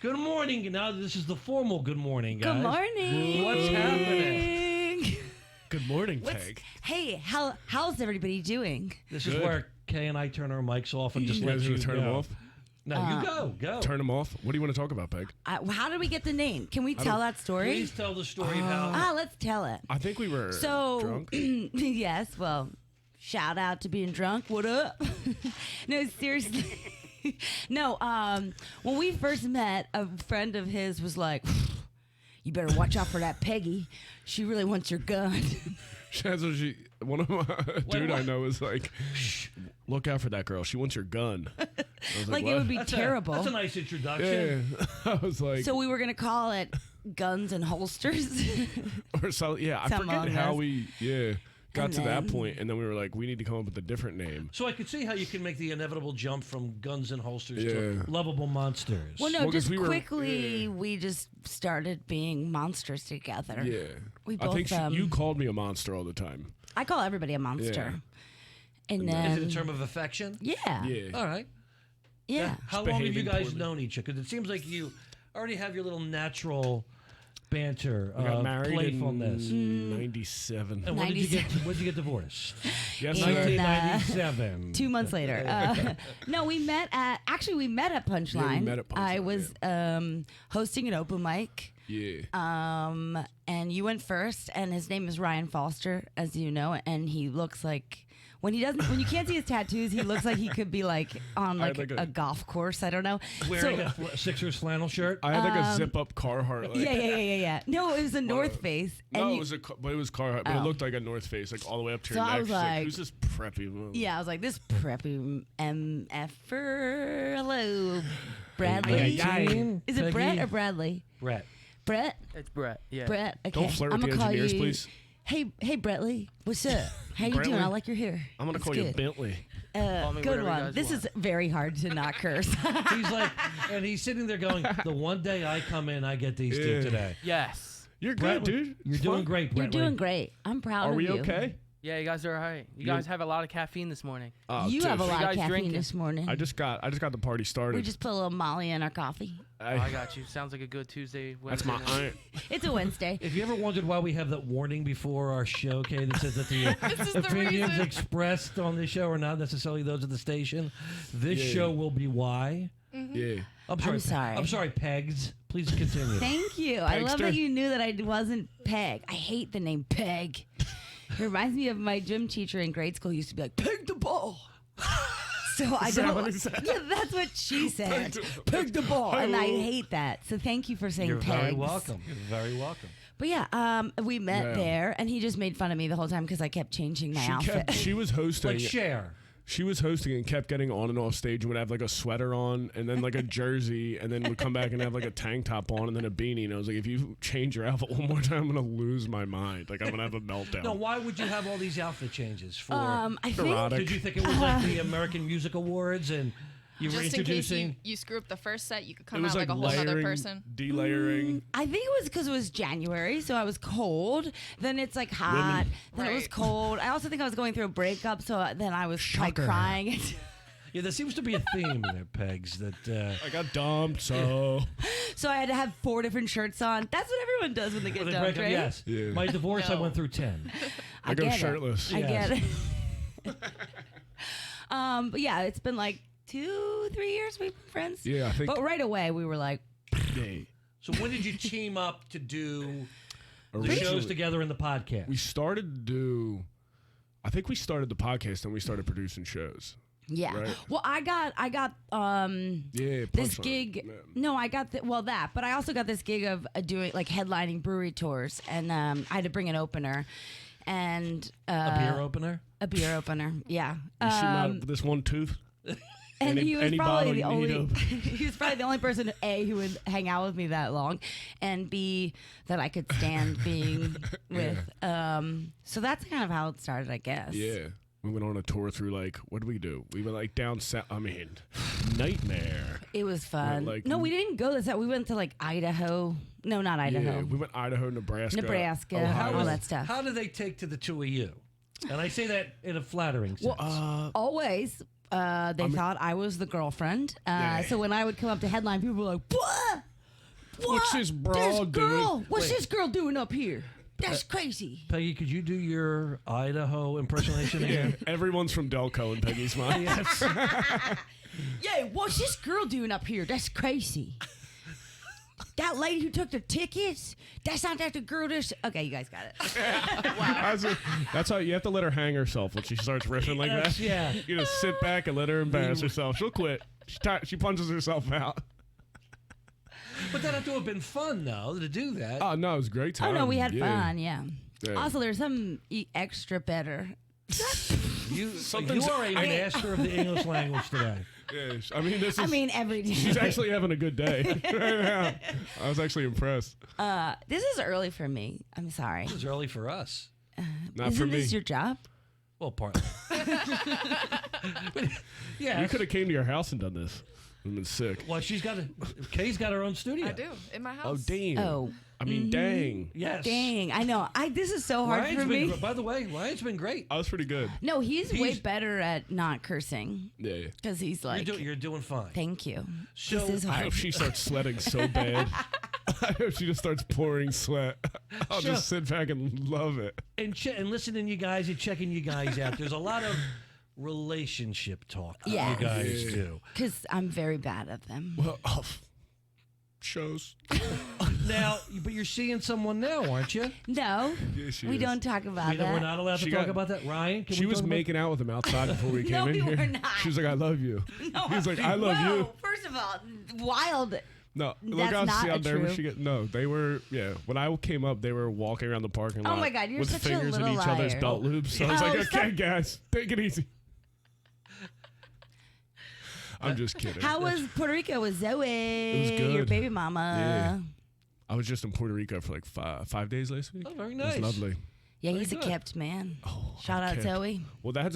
[SPEAKER 5] Good morning. Now this is the formal good morning, guys.
[SPEAKER 7] Good morning.
[SPEAKER 5] What's happening?
[SPEAKER 8] Good morning, Peg.
[SPEAKER 7] Hey, how's everybody doing?
[SPEAKER 5] This is where Kay and I turn our mics off and just let you
[SPEAKER 8] turn
[SPEAKER 5] go.
[SPEAKER 8] them off?
[SPEAKER 5] No, you go.
[SPEAKER 8] Turn them off. What do you want to talk about, Peg?
[SPEAKER 7] How did we get the name? Can we tell that story?
[SPEAKER 5] Please tell the story of how.
[SPEAKER 7] Let's tell it.
[SPEAKER 8] I think we were drunk.
[SPEAKER 7] Yes, well, shout out to being drunk. What up? No, seriously. No, when we first met, a friend of his was like, you better watch out for that Peggy. She really wants your gun.
[SPEAKER 8] One of my dude I know is like, look out for that girl. She wants your gun. I was
[SPEAKER 7] like it would be terrible.
[SPEAKER 5] That's a nice introduction.
[SPEAKER 8] Yeah. I was like,
[SPEAKER 7] so we were gonna call it Guns and Holsters.
[SPEAKER 8] or so. Yeah, I forget how we got to that point, and then we were like, we need to come up with a different name.
[SPEAKER 5] So I could see how you can make the inevitable jump from Guns and Holsters to Lovable Monsters.
[SPEAKER 7] Well, no, just we just started being monsters together.
[SPEAKER 8] Yeah. I think you called me a monster all the time.
[SPEAKER 7] I call everybody a monster.
[SPEAKER 8] Yeah.
[SPEAKER 7] And then,
[SPEAKER 5] is it a term of affection?
[SPEAKER 7] Yeah.
[SPEAKER 5] All right.
[SPEAKER 7] Yeah.
[SPEAKER 5] How long have you guys known each other? Because it seems like you already have your little natural banter,
[SPEAKER 8] we got married
[SPEAKER 5] playfulness.
[SPEAKER 8] In 97.
[SPEAKER 5] And when did you get divorced?
[SPEAKER 8] Yes,
[SPEAKER 5] 1997.
[SPEAKER 7] 2 months later. No, we met at Punchline.
[SPEAKER 8] Yeah, we met at Punchline.
[SPEAKER 7] I was hosting an open mic.
[SPEAKER 8] Yeah.
[SPEAKER 7] And you went first, and his name is Ryan Foster, as you know, and he looks like when you can't see his tattoos, he looks like he could be like on like,
[SPEAKER 8] like
[SPEAKER 7] a golf course. I don't know.
[SPEAKER 5] Wearing a Sixers flannel shirt.
[SPEAKER 8] I had like a zip up Carhartt. Like,
[SPEAKER 7] yeah. No, it was a North Face.
[SPEAKER 8] No, it was Carhartt, but it looked like a North Face, like all the way up to your neck.
[SPEAKER 7] I was like,
[SPEAKER 8] who's this preppy woman?
[SPEAKER 7] Yeah, I was like, this preppy MFer. Hello, Bradley. Is it Brett or Bradley?
[SPEAKER 5] Brett.
[SPEAKER 7] Brett?
[SPEAKER 15] It's Brett. Yeah.
[SPEAKER 7] Brett. Okay.
[SPEAKER 8] Don't flirt with the engineers, please.
[SPEAKER 7] Hey, Brettley. What's up? How you doing? I like your hair.
[SPEAKER 8] I'm gonna call you Bentley.
[SPEAKER 7] Good one. This is very hard to not curse.
[SPEAKER 5] He's like, and he's sitting there going, the one day I come in, I get these two today.
[SPEAKER 15] Yes.
[SPEAKER 8] You're good, dude.
[SPEAKER 5] You're doing great,
[SPEAKER 7] You're
[SPEAKER 5] Brettley.
[SPEAKER 7] doing great. I'm proud of you.
[SPEAKER 8] Are we okay?
[SPEAKER 15] Yeah, you guys are all right. You guys have a lot of caffeine this morning.
[SPEAKER 7] You have a lot of caffeine this morning.
[SPEAKER 8] I just got the party started.
[SPEAKER 7] We just put a little Molly in our coffee.
[SPEAKER 15] I got you. Sounds like a good Tuesday, Wednesday.
[SPEAKER 8] That's my aunt.
[SPEAKER 7] It's a Wednesday.
[SPEAKER 5] If you ever wondered why we have that warning before our show, Kay, that says that the opinions expressed on this show are not necessarily those of the station, this show will be why.
[SPEAKER 8] Yeah.
[SPEAKER 5] I'm sorry, Pegs. Please continue.
[SPEAKER 7] Thank you. I love that you knew that I wasn't Peg. I hate the name Peg. It reminds me of my gym teacher in grade school. He used to be like, peg the ball. So I don't. Yeah, that's what she said. Peg the ball, and I hate that. So thank you for saying
[SPEAKER 5] You're
[SPEAKER 7] pegs.
[SPEAKER 5] very welcome. You're very welcome.
[SPEAKER 7] But yeah, we met there, and he just made fun of me the whole time because I kept changing my outfit.
[SPEAKER 8] She was hosting.
[SPEAKER 5] Like Cher.
[SPEAKER 8] She was hosting and kept getting on and off stage and would have like a sweater on and then like a jersey and then would come back and have like a tank top on and then a beanie. And I was like, if you change your outfit one more time, I'm going to lose my mind. Like, I'm going to have a meltdown.
[SPEAKER 5] No, why would you have all these outfit changes? For
[SPEAKER 7] I think,
[SPEAKER 5] did you think it was like the American Music Awards and you were
[SPEAKER 6] Just
[SPEAKER 5] introducing?
[SPEAKER 6] in case you screw up the first set, you could come
[SPEAKER 8] It was
[SPEAKER 6] out like a whole
[SPEAKER 8] layering,
[SPEAKER 6] other person.
[SPEAKER 8] Delayering.
[SPEAKER 7] I think it was because it was January, so I was cold. Then it's like hot. Then it was cold. I also think I was going through a breakup, so then I was like crying.
[SPEAKER 5] Yeah, there seems to be a theme there, Pegs. That
[SPEAKER 8] I got dumped, so
[SPEAKER 7] so I had to have 4 different shirts on. That's what everyone does when they get dumped, right?
[SPEAKER 5] Yes.
[SPEAKER 8] Yeah.
[SPEAKER 5] My divorce, I went through 10.
[SPEAKER 8] I go shirtless.
[SPEAKER 7] I get it. But yeah, it's been like 2-3 years we've been friends.
[SPEAKER 8] Yeah, I think.
[SPEAKER 7] But right away we were like.
[SPEAKER 5] So when did you team up to do the
[SPEAKER 8] Originally,
[SPEAKER 5] shows together in the podcast?
[SPEAKER 8] We started to do. I think we started the podcast and we started producing shows.
[SPEAKER 7] Yeah.
[SPEAKER 8] Right?
[SPEAKER 7] Well, I got this
[SPEAKER 8] Punchline.
[SPEAKER 7] gig.
[SPEAKER 8] Yeah.
[SPEAKER 7] No, I got that, but I also got this gig of doing like headlining brewery tours, and I had to bring an opener, and
[SPEAKER 5] a beer opener.
[SPEAKER 7] A beer opener, yeah.
[SPEAKER 8] You see this one tooth.
[SPEAKER 7] And he was probably the
[SPEAKER 8] bottle you
[SPEAKER 7] only.
[SPEAKER 8] need
[SPEAKER 7] He was probably the only person A who would hang out with me that long, and B that I could stand being with. So that's kind of how it started, I guess.
[SPEAKER 8] Yeah. We went on a tour through like, what did we do? We went like down south. I mean, nightmare.
[SPEAKER 7] It was fun.
[SPEAKER 8] Like,
[SPEAKER 7] no, we didn't go this out. We went to like Idaho. No, not Idaho.
[SPEAKER 8] Yeah, we went Idaho, Nebraska,
[SPEAKER 7] all that stuff.
[SPEAKER 5] How do they take to the two of you? And I say that in a flattering sense.
[SPEAKER 7] Well, always. They thought I was the girlfriend. So when I would come up to headline, people were like, "What?
[SPEAKER 8] What's this broad doing?
[SPEAKER 7] What's this girl doing up here? That's crazy."
[SPEAKER 5] Peggy, could you do your Idaho impersonation again?
[SPEAKER 8] Everyone's from Delco in Peggy's mind.
[SPEAKER 5] Yes.
[SPEAKER 7] Yeah, what's this girl doing up here? That's crazy. That lady who took the tickets? That's not that the girl that's... Okay, you guys got it.
[SPEAKER 8] Wow. That's how you have to let her hang herself when she starts riffing like that.
[SPEAKER 5] Yeah.
[SPEAKER 8] You just sit back and let her embarrass herself. She'll quit. She punches herself out.
[SPEAKER 5] But that had to have been fun, though, to do that.
[SPEAKER 8] Oh, no, it was a great time.
[SPEAKER 7] Oh, no, we had fun, yeah.
[SPEAKER 8] Yeah.
[SPEAKER 7] Also, there's something extra better.
[SPEAKER 5] You are a master of the English language today.
[SPEAKER 8] Yeah, I mean,
[SPEAKER 7] every day.
[SPEAKER 8] She's actually having a good day right now. I was actually impressed.
[SPEAKER 7] This is early for me. I'm sorry.
[SPEAKER 5] This is early for us.
[SPEAKER 8] Not for
[SPEAKER 7] Isn't
[SPEAKER 8] me.
[SPEAKER 7] this your job?
[SPEAKER 5] Well, partly. Yeah.
[SPEAKER 8] You could have came to your house and done this. I've been sick.
[SPEAKER 5] Well, Kay's got her own studio.
[SPEAKER 6] I do, in my house.
[SPEAKER 8] Oh, damn.
[SPEAKER 7] Oh.
[SPEAKER 8] I mean, dang.
[SPEAKER 5] Yes.
[SPEAKER 7] Dang, I know. This is so hard for me.
[SPEAKER 5] By the way, Ryan's been great.
[SPEAKER 8] I was pretty good.
[SPEAKER 7] No, he's way better at not cursing.
[SPEAKER 8] Yeah.
[SPEAKER 7] Because he's like...
[SPEAKER 5] You're doing fine.
[SPEAKER 7] Thank you.
[SPEAKER 5] So,
[SPEAKER 7] this is
[SPEAKER 8] I
[SPEAKER 7] hard.
[SPEAKER 8] hope she starts sweating so bad. I hope she just starts pouring sweat. I'll just sit back and love it.
[SPEAKER 5] And listening to you guys and checking you guys out. There's a lot of relationship talk you guys do.
[SPEAKER 7] Because I'm very bad at them.
[SPEAKER 8] Well, shows.
[SPEAKER 5] Now, but you're seeing someone now, aren't you?
[SPEAKER 7] No,
[SPEAKER 8] Yeah, she
[SPEAKER 7] we
[SPEAKER 8] is.
[SPEAKER 7] don't talk about that.
[SPEAKER 5] We're not allowed to
[SPEAKER 8] She
[SPEAKER 5] talk
[SPEAKER 8] got-
[SPEAKER 5] about that. Ryan, can
[SPEAKER 8] She
[SPEAKER 5] we
[SPEAKER 8] was
[SPEAKER 5] talk about-
[SPEAKER 8] making out with him outside before we came
[SPEAKER 7] No,
[SPEAKER 8] in
[SPEAKER 7] we
[SPEAKER 8] here.
[SPEAKER 7] were not.
[SPEAKER 8] She was like, "I love you." He was like, "I love
[SPEAKER 7] Whoa,
[SPEAKER 8] you."
[SPEAKER 7] First of all, wild.
[SPEAKER 8] No, look
[SPEAKER 7] That's
[SPEAKER 8] how
[SPEAKER 7] not
[SPEAKER 8] see how
[SPEAKER 7] true.
[SPEAKER 8] nervous she get. No, they were. Yeah, when I came up, they were walking around the parking
[SPEAKER 7] Oh
[SPEAKER 8] lot.
[SPEAKER 7] my God, you're
[SPEAKER 8] with
[SPEAKER 7] such a
[SPEAKER 8] fingers in
[SPEAKER 7] little
[SPEAKER 8] each other's
[SPEAKER 7] liar.
[SPEAKER 8] belt loops. So I was
[SPEAKER 7] Oh,
[SPEAKER 8] like,
[SPEAKER 7] stop.
[SPEAKER 8] "Okay, guys, take it easy." I'm just kidding.
[SPEAKER 7] How was Puerto Rico with Zoe?
[SPEAKER 8] It was good.
[SPEAKER 7] Your baby mama.
[SPEAKER 8] Yeah. I was just in Puerto Rico for like 5 days last week.
[SPEAKER 5] Oh, very
[SPEAKER 8] It
[SPEAKER 5] nice.
[SPEAKER 8] was lovely.
[SPEAKER 7] Yeah,
[SPEAKER 5] Very
[SPEAKER 7] he's
[SPEAKER 5] good.
[SPEAKER 7] a kept man. Shout out
[SPEAKER 8] kept.
[SPEAKER 7] Zoe.
[SPEAKER 8] Well, that's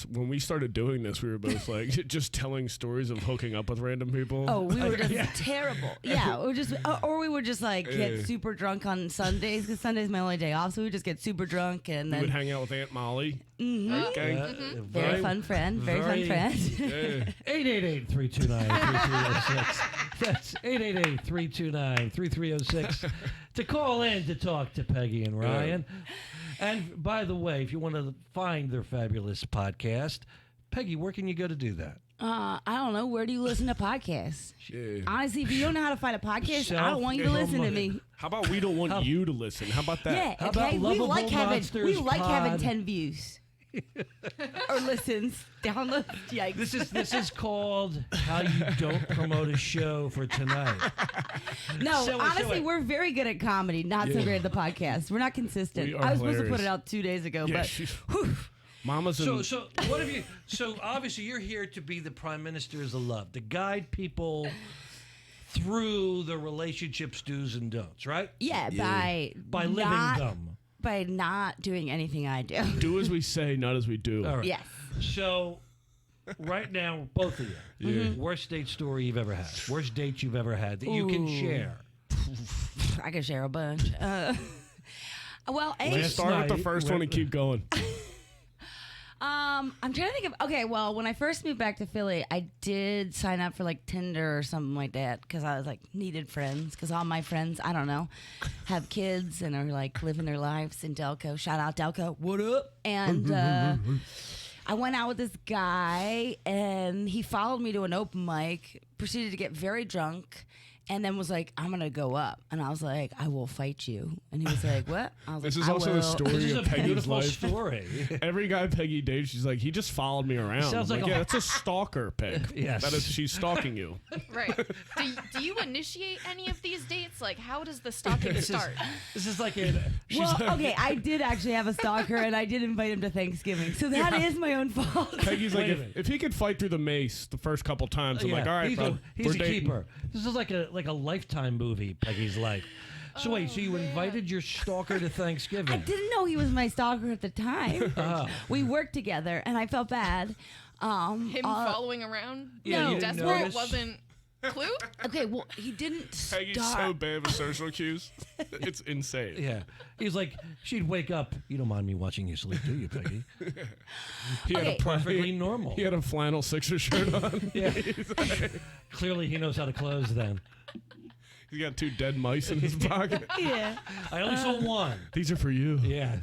[SPEAKER 8] when we started doing this. We were both like just telling stories of hooking up with random people.
[SPEAKER 7] Oh, we were just terrible. Yeah, we were just, or we would just like
[SPEAKER 8] Yeah.
[SPEAKER 7] get super drunk on Sundays because Sunday's my only day off. So we would just get super drunk and
[SPEAKER 8] we
[SPEAKER 7] then
[SPEAKER 8] would hang out with Aunt Molly.
[SPEAKER 7] Mhm.
[SPEAKER 8] Okay.
[SPEAKER 7] very fun friend. Very fun friend.
[SPEAKER 8] Yeah.
[SPEAKER 5] 888-329-3306. That's 888-329-3306 to call in to talk to Peggy and Ryan. And by the way, if you want to find their fabulous podcast, Peggy, where can you go to do that?
[SPEAKER 7] I don't know. Where do you listen to podcasts?
[SPEAKER 8] Yeah.
[SPEAKER 7] Honestly, if you don't know how to find a podcast, I don't want you to listen to me.
[SPEAKER 8] How about we don't want you to listen? How about that?
[SPEAKER 7] Yeah,
[SPEAKER 5] How about
[SPEAKER 7] okay. We
[SPEAKER 5] Lovable
[SPEAKER 7] like having
[SPEAKER 5] Monsters
[SPEAKER 7] having
[SPEAKER 5] pod?
[SPEAKER 7] 10 views or listens, downloads. Yikes!
[SPEAKER 5] This is called How You Don't Promote a Show for Tonight.
[SPEAKER 7] No,
[SPEAKER 5] So-
[SPEAKER 7] honestly,
[SPEAKER 5] so-
[SPEAKER 7] we're very good at comedy, not so
[SPEAKER 8] Yeah.
[SPEAKER 7] great at the podcast. We're not consistent.
[SPEAKER 8] We are
[SPEAKER 7] I was supposed to put
[SPEAKER 8] hilarious.
[SPEAKER 7] it out 2 days ago,
[SPEAKER 8] Yeah,
[SPEAKER 7] but
[SPEAKER 8] she's-
[SPEAKER 7] whew,
[SPEAKER 8] Mama's in.
[SPEAKER 5] So what have you? So obviously you're here to be the prime ministers of love, to guide people through the relationships do's and don'ts, right?
[SPEAKER 7] yeah,
[SPEAKER 5] By living
[SPEAKER 7] not,
[SPEAKER 5] them.
[SPEAKER 7] by not doing anything I do.
[SPEAKER 8] do as we say, not as we do.
[SPEAKER 5] All right.
[SPEAKER 7] Yes.
[SPEAKER 5] So right now, both of you,
[SPEAKER 8] Yeah.
[SPEAKER 5] worst date story you've ever had, worst date you've ever had that you can
[SPEAKER 7] Ooh.
[SPEAKER 5] share.
[SPEAKER 7] I can share a bunch. Well,
[SPEAKER 8] Let's start with the first one and keep going.
[SPEAKER 7] I'm trying to think of. Okay, well, when I first moved back to Philly, I did sign up for like Tinder or something like that because I was like needed friends because all my friends, I don't know, have kids and are like living their lives in Delco. Shout out Delco, what up? And I went out with this guy and he followed me to an open mic, proceeded to get very drunk. And then was like, I'm going to go up. And I was like, I will fight you. And he was like, what? I was
[SPEAKER 8] This
[SPEAKER 7] like,
[SPEAKER 8] is
[SPEAKER 7] I
[SPEAKER 8] also the
[SPEAKER 7] will.
[SPEAKER 8] story
[SPEAKER 5] This is
[SPEAKER 8] of
[SPEAKER 5] a
[SPEAKER 8] Peggy's
[SPEAKER 5] beautiful
[SPEAKER 8] life.
[SPEAKER 5] story.
[SPEAKER 8] Every guy Peggy dates, she's like, he just followed me around.
[SPEAKER 5] Sounds
[SPEAKER 8] I'm
[SPEAKER 5] like a-
[SPEAKER 8] yeah, that's a stalker, Peg.
[SPEAKER 5] Yes.
[SPEAKER 8] That is, she's stalking you.
[SPEAKER 6] Right. Do you initiate any of these dates? Like, how does the stalking start?
[SPEAKER 5] This is like a.
[SPEAKER 7] Well, okay, I did actually have a stalker, and I did invite him to Thanksgiving, so that is my own fault.
[SPEAKER 8] Peggy's like,
[SPEAKER 5] Wait a minute.
[SPEAKER 8] if he could fight through the mace the first couple times, I'm like, all right,
[SPEAKER 5] he's
[SPEAKER 8] bro,
[SPEAKER 5] he's
[SPEAKER 8] we're
[SPEAKER 5] a
[SPEAKER 8] dating.
[SPEAKER 5] keeper. This is like a Lifetime movie, Peggy's life. So wait, so you invited your stalker to Thanksgiving?
[SPEAKER 7] I didn't know he was my stalker at the time.
[SPEAKER 5] Oh.
[SPEAKER 7] We worked together, and I felt bad.
[SPEAKER 6] Him following around?
[SPEAKER 5] Yeah,
[SPEAKER 7] No.
[SPEAKER 5] you didn't
[SPEAKER 6] Desperate
[SPEAKER 5] notice?
[SPEAKER 6] wasn't Clue?
[SPEAKER 7] Okay, well, he didn't
[SPEAKER 8] Peggy's so
[SPEAKER 7] start.
[SPEAKER 8] bad with social cues. It's insane.
[SPEAKER 5] Yeah. He's like, she'd wake up. You don't mind me watching you sleep, do you, Peggy?
[SPEAKER 8] He had
[SPEAKER 7] Okay.
[SPEAKER 8] a
[SPEAKER 5] Perfectly normal.
[SPEAKER 8] He had a flannel Sixer shirt on.
[SPEAKER 5] Yeah. Clearly, he knows how to close then.
[SPEAKER 8] He's got 2 dead mice in his pocket.
[SPEAKER 7] Yeah.
[SPEAKER 5] I only saw one.
[SPEAKER 8] These are for you.
[SPEAKER 5] Yeah.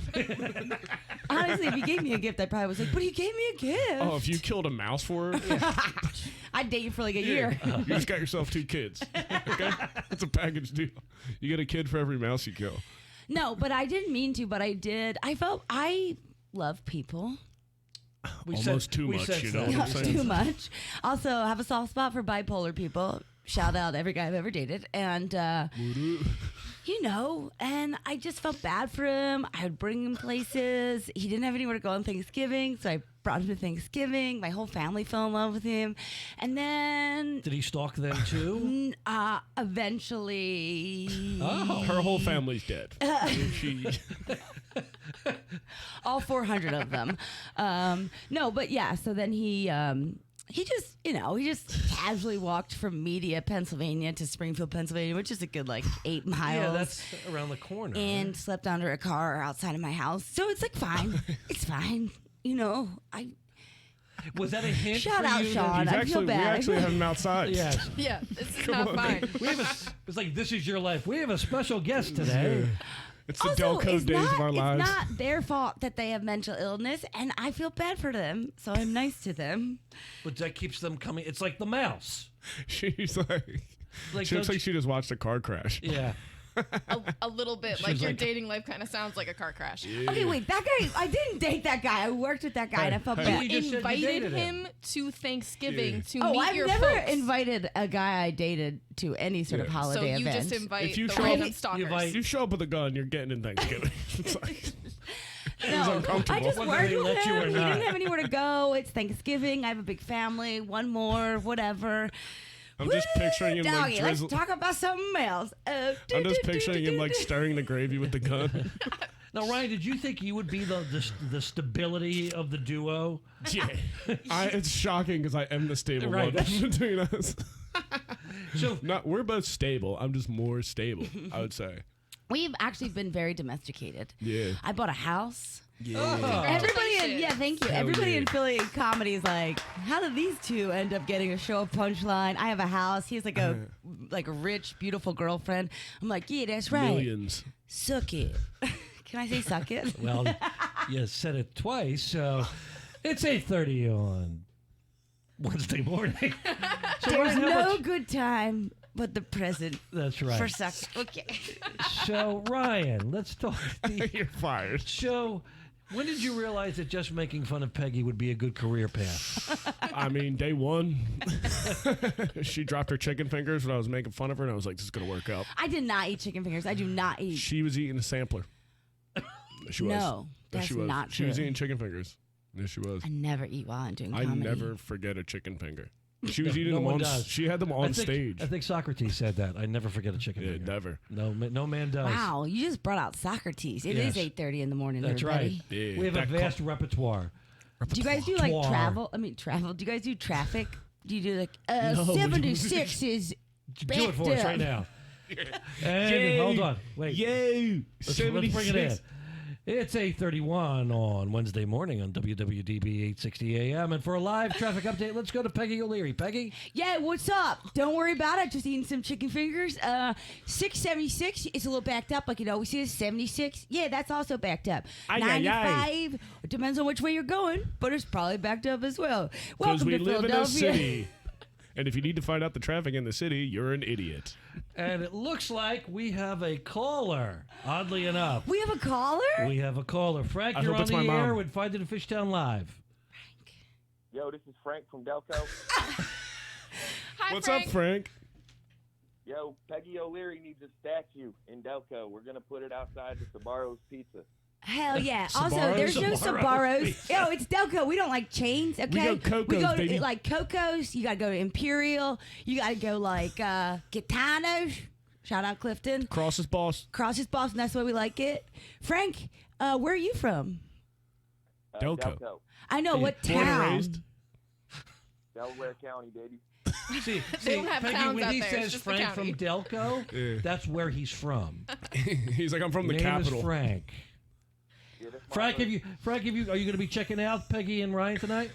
[SPEAKER 7] Honestly, if he gave me a gift, I probably was like, but he gave me a gift.
[SPEAKER 8] Oh, if you killed a mouse for her,
[SPEAKER 7] I'd date you for like a year.
[SPEAKER 8] you just got yourself 2 kids. Okay? That's a package deal. You get a kid for every mouse you kill.
[SPEAKER 7] No, but I didn't mean to, but I did. I love people.
[SPEAKER 8] Almost too much, you know what I'm saying?
[SPEAKER 7] Too much. Also, have a soft spot for bipolar people. Shout out every guy I've ever dated. And, you know, and I just felt bad for him. I would bring him places. He didn't have anywhere to go on Thanksgiving, so I brought him to Thanksgiving. My whole family fell in love with him. And then
[SPEAKER 5] Did he stalk them too?
[SPEAKER 7] eventually...
[SPEAKER 5] Oh.
[SPEAKER 8] Her whole family's dead. She,
[SPEAKER 7] all 400 of them. No, but yeah, so then he just, he just casually walked from Media, Pennsylvania to Springfield, Pennsylvania, which is a good 8 miles.
[SPEAKER 5] Yeah, that's around the corner.
[SPEAKER 7] and slept under a car outside of my house. So it's fine. It's fine.
[SPEAKER 5] Was that a hint?
[SPEAKER 7] Shout
[SPEAKER 5] for
[SPEAKER 7] out,
[SPEAKER 5] you
[SPEAKER 7] Sean.
[SPEAKER 5] that-
[SPEAKER 7] I feel
[SPEAKER 8] we
[SPEAKER 7] bad.
[SPEAKER 8] actually have him outside.
[SPEAKER 5] Yes.
[SPEAKER 6] Yeah, this is
[SPEAKER 8] Come
[SPEAKER 6] not
[SPEAKER 8] on.
[SPEAKER 6] fine.
[SPEAKER 5] We have it's like, this is your life. We have a special guest today.
[SPEAKER 8] It's the
[SPEAKER 7] Also,
[SPEAKER 8] Delco
[SPEAKER 7] it's
[SPEAKER 8] days
[SPEAKER 7] not,
[SPEAKER 8] of our lives.
[SPEAKER 7] It's not their fault that they have mental illness, and I feel bad for them, so I'm nice to them.
[SPEAKER 5] But that keeps them coming. It's like the mouse.
[SPEAKER 8] She's like
[SPEAKER 5] Like,
[SPEAKER 8] she looks
[SPEAKER 5] don't
[SPEAKER 8] like she just watched a car crash.
[SPEAKER 5] Yeah.
[SPEAKER 6] a little bit.
[SPEAKER 5] She's
[SPEAKER 6] Like your
[SPEAKER 5] like-
[SPEAKER 6] dating life kind of sounds like a car crash.
[SPEAKER 7] Okay, wait, that guy, I didn't date that guy. I worked with that guy and I felt bad.
[SPEAKER 6] You invited him to Thanksgiving to
[SPEAKER 7] Oh,
[SPEAKER 6] meet
[SPEAKER 7] I've
[SPEAKER 6] your
[SPEAKER 7] never
[SPEAKER 6] folks.
[SPEAKER 7] invited a guy I dated to any sort of holiday
[SPEAKER 6] So you
[SPEAKER 7] event.
[SPEAKER 6] just invite
[SPEAKER 8] If you
[SPEAKER 6] the
[SPEAKER 8] show
[SPEAKER 6] random
[SPEAKER 8] up,
[SPEAKER 6] stalkers.
[SPEAKER 8] you show up with a gun, you're getting in Thanksgiving. It's like, it was
[SPEAKER 7] No,
[SPEAKER 8] uncomfortable.
[SPEAKER 7] I just
[SPEAKER 5] Whether
[SPEAKER 7] worked
[SPEAKER 5] they
[SPEAKER 7] with
[SPEAKER 5] let you or
[SPEAKER 7] him. He
[SPEAKER 5] not.
[SPEAKER 7] didn't have anywhere to go. It's Thanksgiving. I have a big family. One more, whatever.
[SPEAKER 8] I'm just picturing him like
[SPEAKER 7] Doggy, let's
[SPEAKER 8] drizzle.
[SPEAKER 7] talk about something else.
[SPEAKER 8] I'm just picturing him like stirring the gravy with the gun.
[SPEAKER 5] Now, Ryan, did you think you would be the stability of the duo?
[SPEAKER 8] Yeah. It's shocking because I am the stable
[SPEAKER 5] Right.
[SPEAKER 8] one between us.
[SPEAKER 5] So
[SPEAKER 8] we're both stable. I'm just more stable, I would say.
[SPEAKER 7] We've actually been very domesticated.
[SPEAKER 8] Yeah.
[SPEAKER 7] I bought a house.
[SPEAKER 8] Yeah.
[SPEAKER 5] Oh.
[SPEAKER 7] Everybody in, thank you.
[SPEAKER 8] Hell
[SPEAKER 7] Everybody
[SPEAKER 8] yeah.
[SPEAKER 7] in Philly comedy is like, how did these two end up getting a show punchline? I have a house. He has like a rich, beautiful girlfriend. I'm like, yeah, that's right.
[SPEAKER 8] Millions.
[SPEAKER 7] Suck it. Can I say suck it?
[SPEAKER 5] Well, you said it twice, so it's 8:30 on Wednesday morning. So
[SPEAKER 7] There's
[SPEAKER 5] Ryan, how
[SPEAKER 7] no
[SPEAKER 5] much-
[SPEAKER 7] good time but the present.
[SPEAKER 5] That's right.
[SPEAKER 7] For suck. Okay.
[SPEAKER 5] So Ryan, let's talk.
[SPEAKER 8] You're fired.
[SPEAKER 5] So, when did you realize that just making fun of Peggy would be a good career path?
[SPEAKER 8] I mean, day one, she dropped her chicken fingers when I was making fun of her, and I was like, this is going to work out.
[SPEAKER 7] I did not eat chicken fingers. I do not eat.
[SPEAKER 8] She was eating a sampler. She was.
[SPEAKER 7] No,
[SPEAKER 8] Yes,
[SPEAKER 7] that's
[SPEAKER 8] she was.
[SPEAKER 7] not
[SPEAKER 8] She was
[SPEAKER 7] true.
[SPEAKER 8] eating chicken fingers. Yes, she was.
[SPEAKER 7] I never eat while I'm doing
[SPEAKER 8] I
[SPEAKER 7] comedy.
[SPEAKER 8] never forget a chicken finger. She was eating
[SPEAKER 5] No
[SPEAKER 8] them
[SPEAKER 5] one
[SPEAKER 8] on.
[SPEAKER 5] does.
[SPEAKER 8] She had them on stage.
[SPEAKER 5] I think Socrates said that. I never forget a chicken
[SPEAKER 8] Yeah,
[SPEAKER 5] finger.
[SPEAKER 8] never.
[SPEAKER 5] No man does.
[SPEAKER 7] Wow, you just brought out Socrates. It is
[SPEAKER 5] Yes.
[SPEAKER 7] 8:30 in the morning.
[SPEAKER 5] That's
[SPEAKER 7] everybody.
[SPEAKER 5] right.
[SPEAKER 8] Yeah,
[SPEAKER 5] We have a
[SPEAKER 8] that
[SPEAKER 5] vast repertoire.
[SPEAKER 7] Do you guys do like
[SPEAKER 5] Repertoire.
[SPEAKER 7] travel? I mean, travel. Do you guys do traffic? Do you do like
[SPEAKER 5] No, we
[SPEAKER 7] 76 is
[SPEAKER 5] Do it for us right now. And
[SPEAKER 8] Yay.
[SPEAKER 5] hold on. Wait.
[SPEAKER 8] Yay!
[SPEAKER 5] Let's bring it in. It's 8:31 on Wednesday morning on WWDB 860 AM. And for a live traffic update, let's go to Peggy O'Leary. Peggy?
[SPEAKER 7] Yeah, what's up? Don't worry about it. Just eating some chicken fingers. 676 is a little backed up, like it always is. 76, yeah, that's also backed up.
[SPEAKER 8] Ay, ay,
[SPEAKER 7] 95, it depends on which way you're going, but it's probably backed up as well.
[SPEAKER 8] Because
[SPEAKER 7] Welcome
[SPEAKER 8] we
[SPEAKER 7] to
[SPEAKER 8] live in a
[SPEAKER 7] Philadelphia.
[SPEAKER 8] city. And if you need to find out the traffic in the city, you're an idiot.
[SPEAKER 5] And it looks like we have a caller, oddly enough.
[SPEAKER 7] We have a caller?
[SPEAKER 5] We have a caller. Frank,
[SPEAKER 8] I
[SPEAKER 5] you're
[SPEAKER 8] hope
[SPEAKER 5] on
[SPEAKER 8] it's
[SPEAKER 5] the
[SPEAKER 8] my
[SPEAKER 5] air
[SPEAKER 8] mom.
[SPEAKER 5] with Find It in Fishtown Live.
[SPEAKER 16] Yo, this is Frank from Delco.
[SPEAKER 6] Hi,
[SPEAKER 8] What's
[SPEAKER 6] Frank.
[SPEAKER 8] up, Frank?
[SPEAKER 16] Yo, Peggy O'Leary needs a statue in Delco. We're going to put it outside the Sabaro's Pizza.
[SPEAKER 7] Hell yeah. Also,
[SPEAKER 8] Sbarro's?
[SPEAKER 7] there's no
[SPEAKER 5] Sbarro's.
[SPEAKER 7] Sbarro's. Yo, it's Delco. We don't like chains, okay?
[SPEAKER 8] go Coco's,
[SPEAKER 7] we go
[SPEAKER 8] baby.
[SPEAKER 7] to, like Coco's. You got to go to Imperial. You got to go like Gitanos. Shout out Clifton.
[SPEAKER 8] Cross's boss.
[SPEAKER 7] Cross's boss, and that's the way we like it. Frank, where are you from?
[SPEAKER 8] Delco.
[SPEAKER 7] I know, what
[SPEAKER 8] Born and
[SPEAKER 7] town?
[SPEAKER 8] raised?
[SPEAKER 16] Delaware County, baby.
[SPEAKER 5] See,
[SPEAKER 6] don't have
[SPEAKER 5] Peggy,
[SPEAKER 6] towns
[SPEAKER 5] when
[SPEAKER 6] out
[SPEAKER 5] he
[SPEAKER 6] there,
[SPEAKER 5] says
[SPEAKER 6] it's just the
[SPEAKER 5] Frank from
[SPEAKER 6] county.
[SPEAKER 5] Delco,
[SPEAKER 8] Yeah.
[SPEAKER 5] that's where he's from.
[SPEAKER 8] He's like, I'm from the
[SPEAKER 5] Name
[SPEAKER 8] capital.
[SPEAKER 5] is Frank.
[SPEAKER 16] Yeah, that's my
[SPEAKER 5] Frank,
[SPEAKER 16] hood.
[SPEAKER 5] are you going to be checking out Peggy and Ryan tonight?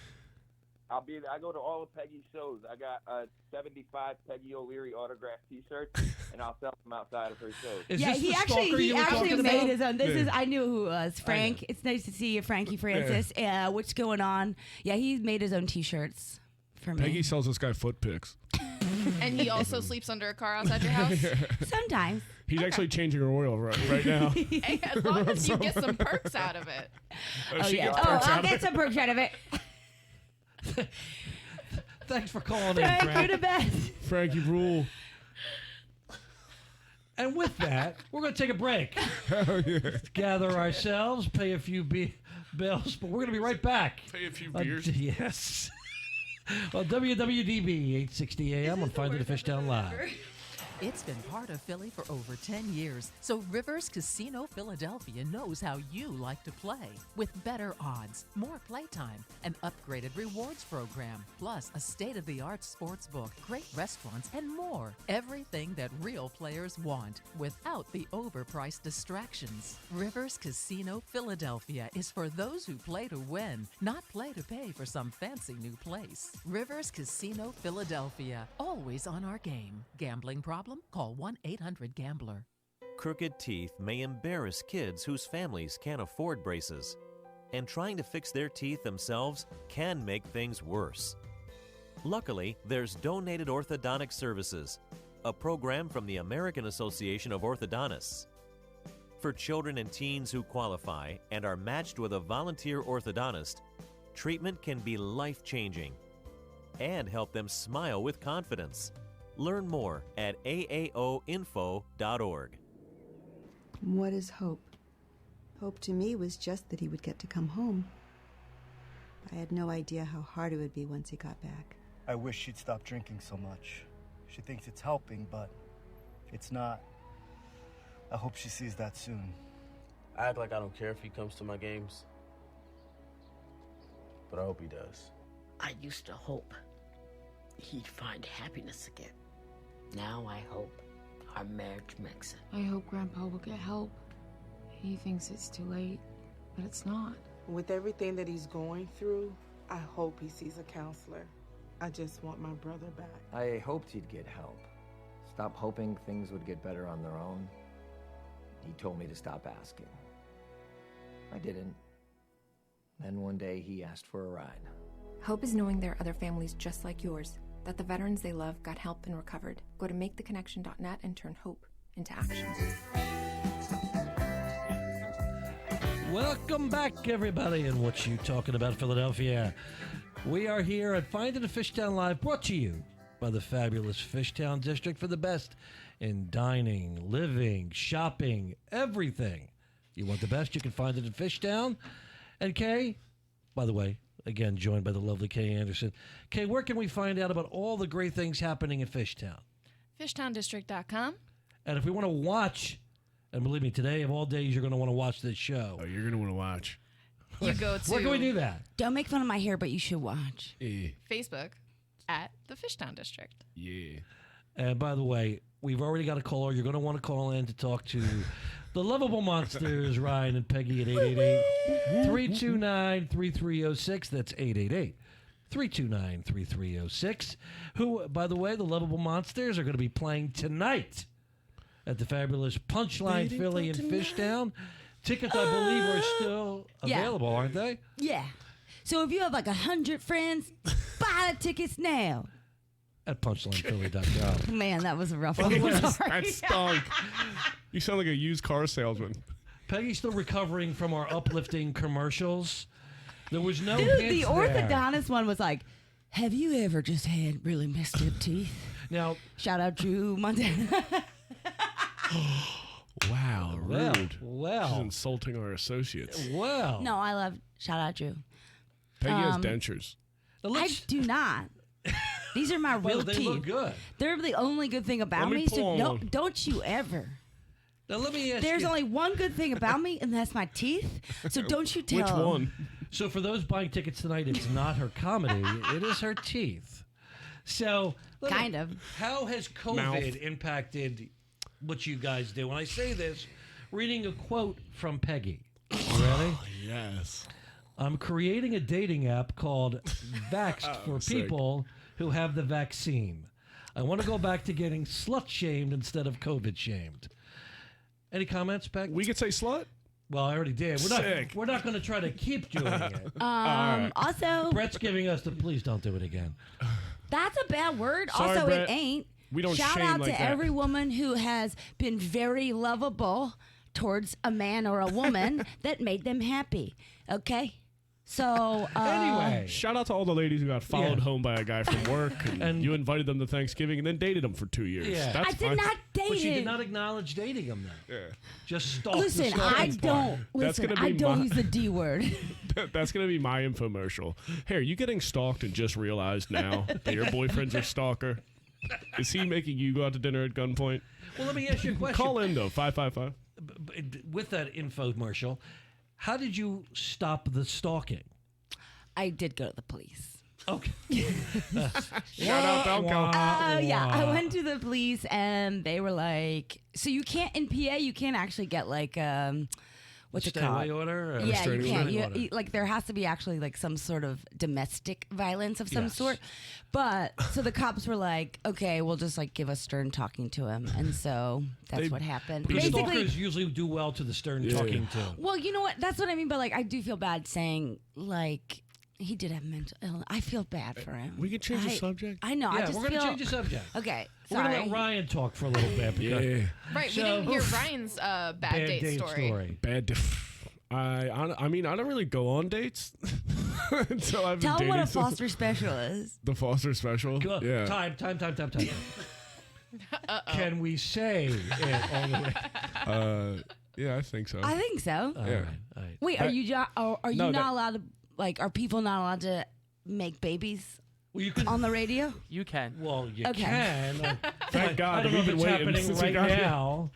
[SPEAKER 16] I go to all of Peggy's shows. I got 75 Peggy O'Leary autographed T-shirts, and I'll sell them outside of her shows.
[SPEAKER 5] Is
[SPEAKER 7] Yeah,
[SPEAKER 5] this
[SPEAKER 7] he
[SPEAKER 5] the
[SPEAKER 7] actually
[SPEAKER 5] stalker you were talking
[SPEAKER 7] made
[SPEAKER 5] about?
[SPEAKER 7] his own. This
[SPEAKER 8] Yeah.
[SPEAKER 7] is I knew who it was. Frank. It's nice to see you, Frankie Francis. What's going on? Yeah, he made his own T-shirts for me.
[SPEAKER 8] Peggy sells this guy foot pics.
[SPEAKER 6] And he also sleeps under a car outside your house.
[SPEAKER 7] Sometimes.
[SPEAKER 8] He's actually changing her oil right now.
[SPEAKER 6] Hey, as long as you get some perks out of it.
[SPEAKER 7] Oh
[SPEAKER 8] She
[SPEAKER 7] yeah.
[SPEAKER 8] gets
[SPEAKER 7] Oh,
[SPEAKER 8] perks
[SPEAKER 7] I'll
[SPEAKER 8] out of
[SPEAKER 7] get
[SPEAKER 8] it.
[SPEAKER 7] some perks out of it.
[SPEAKER 5] Thanks for calling in,
[SPEAKER 7] Frank, you're
[SPEAKER 5] Frank.
[SPEAKER 7] the best.
[SPEAKER 8] Frank, you rule.
[SPEAKER 5] And with that, we're going to take a break.
[SPEAKER 8] Hell yeah.
[SPEAKER 5] Gather ourselves, pay a few bills, but we're going to be right back.
[SPEAKER 8] Pay a few
[SPEAKER 5] on-
[SPEAKER 8] beers.
[SPEAKER 5] Yes. On WWDB 860 AM on Find It in Fishtown Live.
[SPEAKER 9] It's been part of Philly for over 10 years, so Rivers Casino Philadelphia knows how you like to play. With better odds, more playtime, an upgraded rewards program, plus a state-of-the-art sports book, great restaurants, and more. Everything that real players want, without the overpriced distractions. Rivers Casino Philadelphia is for those who play to win, not play to pay for some fancy new place. Rivers Casino Philadelphia, always on our game. Gambling problem? Call 1-800-GAMBLER.
[SPEAKER 17] Crooked teeth may embarrass kids whose families can't afford braces, and trying to fix their teeth themselves can make things worse. Luckily, there's Donated Orthodontic Services. a program from the American Association of Orthodontists. For children and teens who qualify and are matched with a volunteer orthodontist, treatment can be life-changing and help them smile with confidence. Learn more at aaoinfo.org.
[SPEAKER 18] What is hope? Hope to me was just that he would get to come home. I had no idea how hard it would be once he got back.
[SPEAKER 19] I wish she'd stop drinking so much. She thinks it's helping, but it's not. I hope she sees that soon.
[SPEAKER 20] I act like I don't care if he comes to my games, but I hope he does.
[SPEAKER 21] I used to hope he'd find happiness again. Now I hope our marriage makes it.
[SPEAKER 22] I hope Grandpa will get help. He thinks it's too late, but it's not.
[SPEAKER 23] With everything that he's going through, I hope he sees a counselor. I just want my brother back.
[SPEAKER 24] I hoped he'd get help. Stop hoping things would get better on their own. He told me to stop asking. I didn't. Then one day he asked for a ride.
[SPEAKER 25] Hope is knowing there are other families just like yours, that the veterans they love got help and recovered. Go to maketheconnection.net and turn hope into action.
[SPEAKER 5] Welcome back, everybody, and what you talking about, Philadelphia? We are here at Finding a Fishtown Live, brought to you by the fabulous Fishtown District for the best in dining, living, shopping, everything. You want the best, you can find it in Fishtown. And Kay, by the way, again, joined by the lovely Kay Anderson. Kay, where can we find out about all the great things happening in Fishtown?
[SPEAKER 6] FishtownDistrict.com.
[SPEAKER 5] And if we want to watch, and believe me, today of all days, you're going to want to watch this show.
[SPEAKER 8] Oh, you're going to want to watch.
[SPEAKER 6] You go to...
[SPEAKER 5] Where can we do that?
[SPEAKER 7] Don't make fun of my hair, but you should watch.
[SPEAKER 6] Facebook at the Fishtown District.
[SPEAKER 8] Yeah.
[SPEAKER 5] And by the way, we've already got a caller. You're going to want to call in to talk to the Lovable Monsters, Ryan and Peggy at 888-329-3306. That's 888-329-3306. Who, by the way, the Lovable Monsters are going to be playing tonight at the fabulous Punchline Philly in Fishtown. Tickets, I believe, are still available, aren't they?
[SPEAKER 7] Yeah. So if you have like 100 friends, buy the tickets now.
[SPEAKER 5] At punchlinephilly.com.
[SPEAKER 7] Man, that was a rough one.
[SPEAKER 8] That stunk. You sound like a used car salesman.
[SPEAKER 5] Peggy's still recovering from our uplifting commercials. There was no
[SPEAKER 7] Dude,
[SPEAKER 5] hints
[SPEAKER 7] the
[SPEAKER 5] there.
[SPEAKER 7] orthodontist one was like, have you ever just had really messed up teeth?
[SPEAKER 5] Now,
[SPEAKER 7] shout out Drew Montana.
[SPEAKER 8] Wow,
[SPEAKER 5] Well,
[SPEAKER 8] rude.
[SPEAKER 5] well.
[SPEAKER 8] She's insulting our associates.
[SPEAKER 5] Well.
[SPEAKER 7] No, I love, shout out Drew.
[SPEAKER 8] Peggy has dentures.
[SPEAKER 7] I do not. These are my real
[SPEAKER 5] Well, they
[SPEAKER 7] teeth.
[SPEAKER 5] look good.
[SPEAKER 7] They're the only good thing about
[SPEAKER 8] Let me
[SPEAKER 7] me.
[SPEAKER 8] pull
[SPEAKER 7] So
[SPEAKER 8] on one.
[SPEAKER 7] don't you ever.
[SPEAKER 5] Now, let me ask
[SPEAKER 7] There's
[SPEAKER 5] you.
[SPEAKER 7] only one good thing about me, and that's my teeth. So don't you tell
[SPEAKER 8] Which one?
[SPEAKER 5] So for those buying tickets tonight, it's not her comedy. It is her teeth. So,
[SPEAKER 7] Kind of.
[SPEAKER 5] How has COVID
[SPEAKER 8] Mouth.
[SPEAKER 5] impacted what you guys do? When I say this, reading a quote from Peggy. You ready?
[SPEAKER 8] Yes.
[SPEAKER 5] I'm creating a dating app called Vaxxed for
[SPEAKER 8] sick.
[SPEAKER 5] people who have the vaccine. I want to go back to getting slut-shamed instead of COVID-shamed. Any comments, Peg?
[SPEAKER 8] We could say slut?
[SPEAKER 5] Well, I already did.
[SPEAKER 8] Sick.
[SPEAKER 5] We're not going to try to keep doing it.
[SPEAKER 7] Also,
[SPEAKER 5] Brett's giving us the please don't do it again.
[SPEAKER 7] that's a bad word.
[SPEAKER 8] Sorry,
[SPEAKER 7] also,
[SPEAKER 8] Brett.
[SPEAKER 7] it ain't.
[SPEAKER 8] We don't
[SPEAKER 7] Shout
[SPEAKER 8] shame
[SPEAKER 7] out
[SPEAKER 8] like
[SPEAKER 7] to
[SPEAKER 8] that.
[SPEAKER 7] every woman who has been very lovable towards a man or a woman that made them happy. Okay? So,
[SPEAKER 5] Anyway.
[SPEAKER 8] Shout out to all the ladies who got followed
[SPEAKER 5] Yeah.
[SPEAKER 8] home by a guy from work, and you invited them to Thanksgiving, and then dated them for 2 years.
[SPEAKER 5] Yeah.
[SPEAKER 8] That's
[SPEAKER 7] I did
[SPEAKER 8] fine.
[SPEAKER 7] not date
[SPEAKER 5] But she
[SPEAKER 7] him.
[SPEAKER 5] did not acknowledge dating him then.
[SPEAKER 8] Yeah.
[SPEAKER 5] Just stalked
[SPEAKER 7] Listen,
[SPEAKER 5] the stalking
[SPEAKER 7] I
[SPEAKER 5] part.
[SPEAKER 7] don't.
[SPEAKER 8] That's
[SPEAKER 7] Listen,
[SPEAKER 8] gonna
[SPEAKER 7] I
[SPEAKER 8] be
[SPEAKER 7] don't
[SPEAKER 8] my-
[SPEAKER 7] use the D word.
[SPEAKER 8] That's going to be my infomercial. Hey, are you getting stalked and just realized now that your boyfriend's a stalker? Is he making you go out to dinner at gunpoint?
[SPEAKER 5] Well, let me ask you a question.
[SPEAKER 8] Call in, though, 555.
[SPEAKER 5] With that infomercial, how did you stop the stalking?
[SPEAKER 7] I did go to the police.
[SPEAKER 5] Okay.
[SPEAKER 8] Shout out Belco.
[SPEAKER 7] Yeah, I went to the police and they were like, so you can't, in PA, you can't actually get like, what's it
[SPEAKER 5] Stay
[SPEAKER 7] called?
[SPEAKER 5] away order? Or
[SPEAKER 7] Yeah, you
[SPEAKER 5] restraining
[SPEAKER 7] can't.
[SPEAKER 5] order?
[SPEAKER 7] Like, there has to be actually like some sort of domestic violence of some
[SPEAKER 5] Yes.
[SPEAKER 7] sort. But so the cops were like, okay, we'll just like give a stern talking to him, and so that's what happened.
[SPEAKER 5] Because
[SPEAKER 7] Basically,
[SPEAKER 5] stalkers usually do well to the stern talking to.
[SPEAKER 7] well, you know what? That's what I mean. But like, I do feel bad saying like, He did have mental illness. I feel bad for him.
[SPEAKER 8] We can change the subject.
[SPEAKER 7] I know. I
[SPEAKER 5] Yeah,
[SPEAKER 7] just
[SPEAKER 5] we're going to
[SPEAKER 7] feel-
[SPEAKER 5] change the subject.
[SPEAKER 7] Okay,
[SPEAKER 5] We're
[SPEAKER 7] sorry.
[SPEAKER 5] going to let Ryan talk for a little bit. Because
[SPEAKER 8] Yeah.
[SPEAKER 6] Right, we didn't hear Ryan's bad date story.
[SPEAKER 8] I mean, I don't really go on dates. So I've
[SPEAKER 7] Tell
[SPEAKER 8] been
[SPEAKER 7] him what a
[SPEAKER 8] dating some-
[SPEAKER 7] foster special is.
[SPEAKER 8] The foster special?
[SPEAKER 5] Go-
[SPEAKER 8] Yeah.
[SPEAKER 5] Time. Can we say it on the way?
[SPEAKER 8] Yeah, I think so.
[SPEAKER 7] I think so.
[SPEAKER 5] All
[SPEAKER 8] Yeah.
[SPEAKER 5] right, all right.
[SPEAKER 7] Wait, are you are you
[SPEAKER 8] No,
[SPEAKER 7] not
[SPEAKER 8] that-
[SPEAKER 7] allowed to are people not allowed to make babies
[SPEAKER 5] Well, you could,
[SPEAKER 7] on the radio?
[SPEAKER 15] You can.
[SPEAKER 5] Well, you
[SPEAKER 7] Okay.
[SPEAKER 5] can.
[SPEAKER 8] Thank God,
[SPEAKER 5] I don't know
[SPEAKER 8] we've
[SPEAKER 5] if
[SPEAKER 8] been
[SPEAKER 5] it's
[SPEAKER 8] waiting
[SPEAKER 5] happening
[SPEAKER 8] since we
[SPEAKER 5] right
[SPEAKER 8] got here.
[SPEAKER 5] now.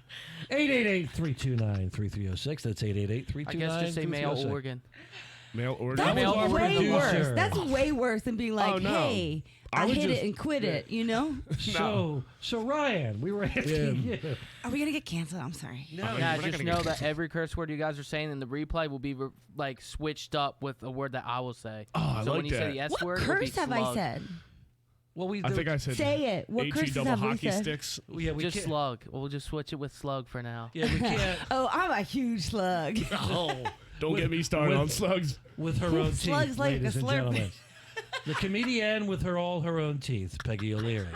[SPEAKER 5] 888-329-3306. That's 888-329-3306.
[SPEAKER 15] I guess just say male organ.
[SPEAKER 8] Male organ?
[SPEAKER 7] That's
[SPEAKER 5] Male
[SPEAKER 7] way
[SPEAKER 5] organ
[SPEAKER 7] worse.
[SPEAKER 5] producer.
[SPEAKER 7] That's way worse than being like,
[SPEAKER 8] Oh, no.
[SPEAKER 7] hey,
[SPEAKER 8] I
[SPEAKER 7] I
[SPEAKER 8] would
[SPEAKER 7] hit
[SPEAKER 8] just-
[SPEAKER 7] it and quit
[SPEAKER 8] yeah.
[SPEAKER 7] it, you know?
[SPEAKER 5] So Ryan, we were asking you.
[SPEAKER 7] Are we going to get canceled? I'm sorry.
[SPEAKER 5] No,
[SPEAKER 15] Nah,
[SPEAKER 8] we're not
[SPEAKER 15] just
[SPEAKER 8] gonna
[SPEAKER 15] know
[SPEAKER 8] get
[SPEAKER 15] that
[SPEAKER 8] canceled.
[SPEAKER 15] every curse word you guys are saying in the replay will be like switched up with a word that I will say.
[SPEAKER 8] Oh, I
[SPEAKER 15] so
[SPEAKER 8] like
[SPEAKER 15] when you say
[SPEAKER 8] that.
[SPEAKER 15] the S
[SPEAKER 7] What
[SPEAKER 15] word, it'll be
[SPEAKER 7] curse have I
[SPEAKER 15] slug.
[SPEAKER 7] said?
[SPEAKER 5] Well,
[SPEAKER 8] I think I said
[SPEAKER 7] Say it. What
[SPEAKER 8] H-E
[SPEAKER 7] curses
[SPEAKER 8] double
[SPEAKER 7] have we
[SPEAKER 8] hockey
[SPEAKER 7] said?
[SPEAKER 8] sticks.
[SPEAKER 5] Yeah, we
[SPEAKER 15] Just
[SPEAKER 5] can't.
[SPEAKER 15] slug. We'll just switch it with slug for now.
[SPEAKER 5] Yeah, we can't.
[SPEAKER 7] Oh, I'm a huge slug.
[SPEAKER 8] Oh, don't
[SPEAKER 5] With-
[SPEAKER 8] get me started
[SPEAKER 5] with-
[SPEAKER 8] on slugs.
[SPEAKER 5] With her own
[SPEAKER 7] Slugs
[SPEAKER 5] teeth,
[SPEAKER 7] like a
[SPEAKER 5] ladies and
[SPEAKER 7] Slurpee.
[SPEAKER 5] gentlemen. The comedian with her own teeth, Peggy O'Leary.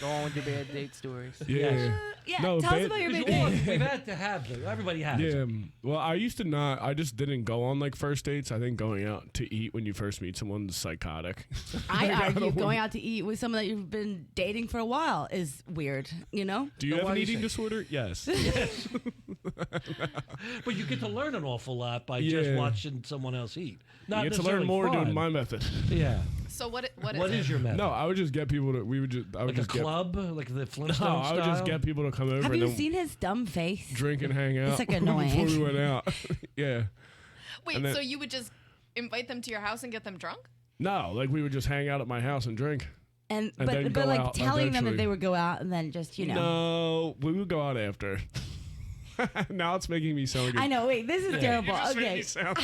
[SPEAKER 15] Go on with your bad date stories.
[SPEAKER 8] Yeah.
[SPEAKER 7] Yeah,
[SPEAKER 8] No,
[SPEAKER 7] tell us
[SPEAKER 8] bad-
[SPEAKER 7] about your
[SPEAKER 5] Because
[SPEAKER 7] big
[SPEAKER 5] you all-
[SPEAKER 7] date.
[SPEAKER 5] we've had to have them. Everybody has.
[SPEAKER 8] Yeah. Well, I used to not. I just didn't go on like first dates. I think going out to eat when you first meet someone is psychotic.
[SPEAKER 7] I
[SPEAKER 8] Like,
[SPEAKER 7] argue
[SPEAKER 8] don't-
[SPEAKER 7] going out to eat with someone that you've been dating for a while is weird, you know?
[SPEAKER 8] Do you
[SPEAKER 5] Why
[SPEAKER 8] have an
[SPEAKER 5] do you
[SPEAKER 8] eating
[SPEAKER 5] say-
[SPEAKER 8] disorder? Yes.
[SPEAKER 5] Yes. But you get to learn an awful lot by just
[SPEAKER 8] Yeah.
[SPEAKER 5] watching someone else eat. Not
[SPEAKER 8] You get to learn
[SPEAKER 5] necessarily
[SPEAKER 8] more
[SPEAKER 5] fun.
[SPEAKER 8] doing my method.
[SPEAKER 5] Yeah.
[SPEAKER 6] So what
[SPEAKER 5] What is
[SPEAKER 6] it?
[SPEAKER 5] your method?
[SPEAKER 8] No, I would just get people to. We would just. I would
[SPEAKER 5] Like a
[SPEAKER 8] just get.
[SPEAKER 5] club, like the Flintstones
[SPEAKER 8] No, I would just
[SPEAKER 5] style?
[SPEAKER 8] get people to come over
[SPEAKER 7] Have
[SPEAKER 8] and
[SPEAKER 7] you
[SPEAKER 8] then
[SPEAKER 7] seen his dumb face?
[SPEAKER 8] drink and hang out.
[SPEAKER 7] It's like
[SPEAKER 8] before
[SPEAKER 7] annoying.
[SPEAKER 8] we went out. Yeah.
[SPEAKER 6] Wait,
[SPEAKER 8] And then-
[SPEAKER 6] so you would just invite them to your house and get them drunk?
[SPEAKER 8] No, like we would just hang out at my house and drink.
[SPEAKER 7] And
[SPEAKER 8] And then
[SPEAKER 7] but
[SPEAKER 8] go
[SPEAKER 7] like
[SPEAKER 8] out
[SPEAKER 7] telling them that
[SPEAKER 8] eventually.
[SPEAKER 7] they would go out and then just, you know.
[SPEAKER 8] No, we would go out after. Now it's making me sound like
[SPEAKER 7] I know, wait, this is
[SPEAKER 8] Yeah.
[SPEAKER 7] terrible.
[SPEAKER 8] You just made
[SPEAKER 7] Okay.
[SPEAKER 8] me sound-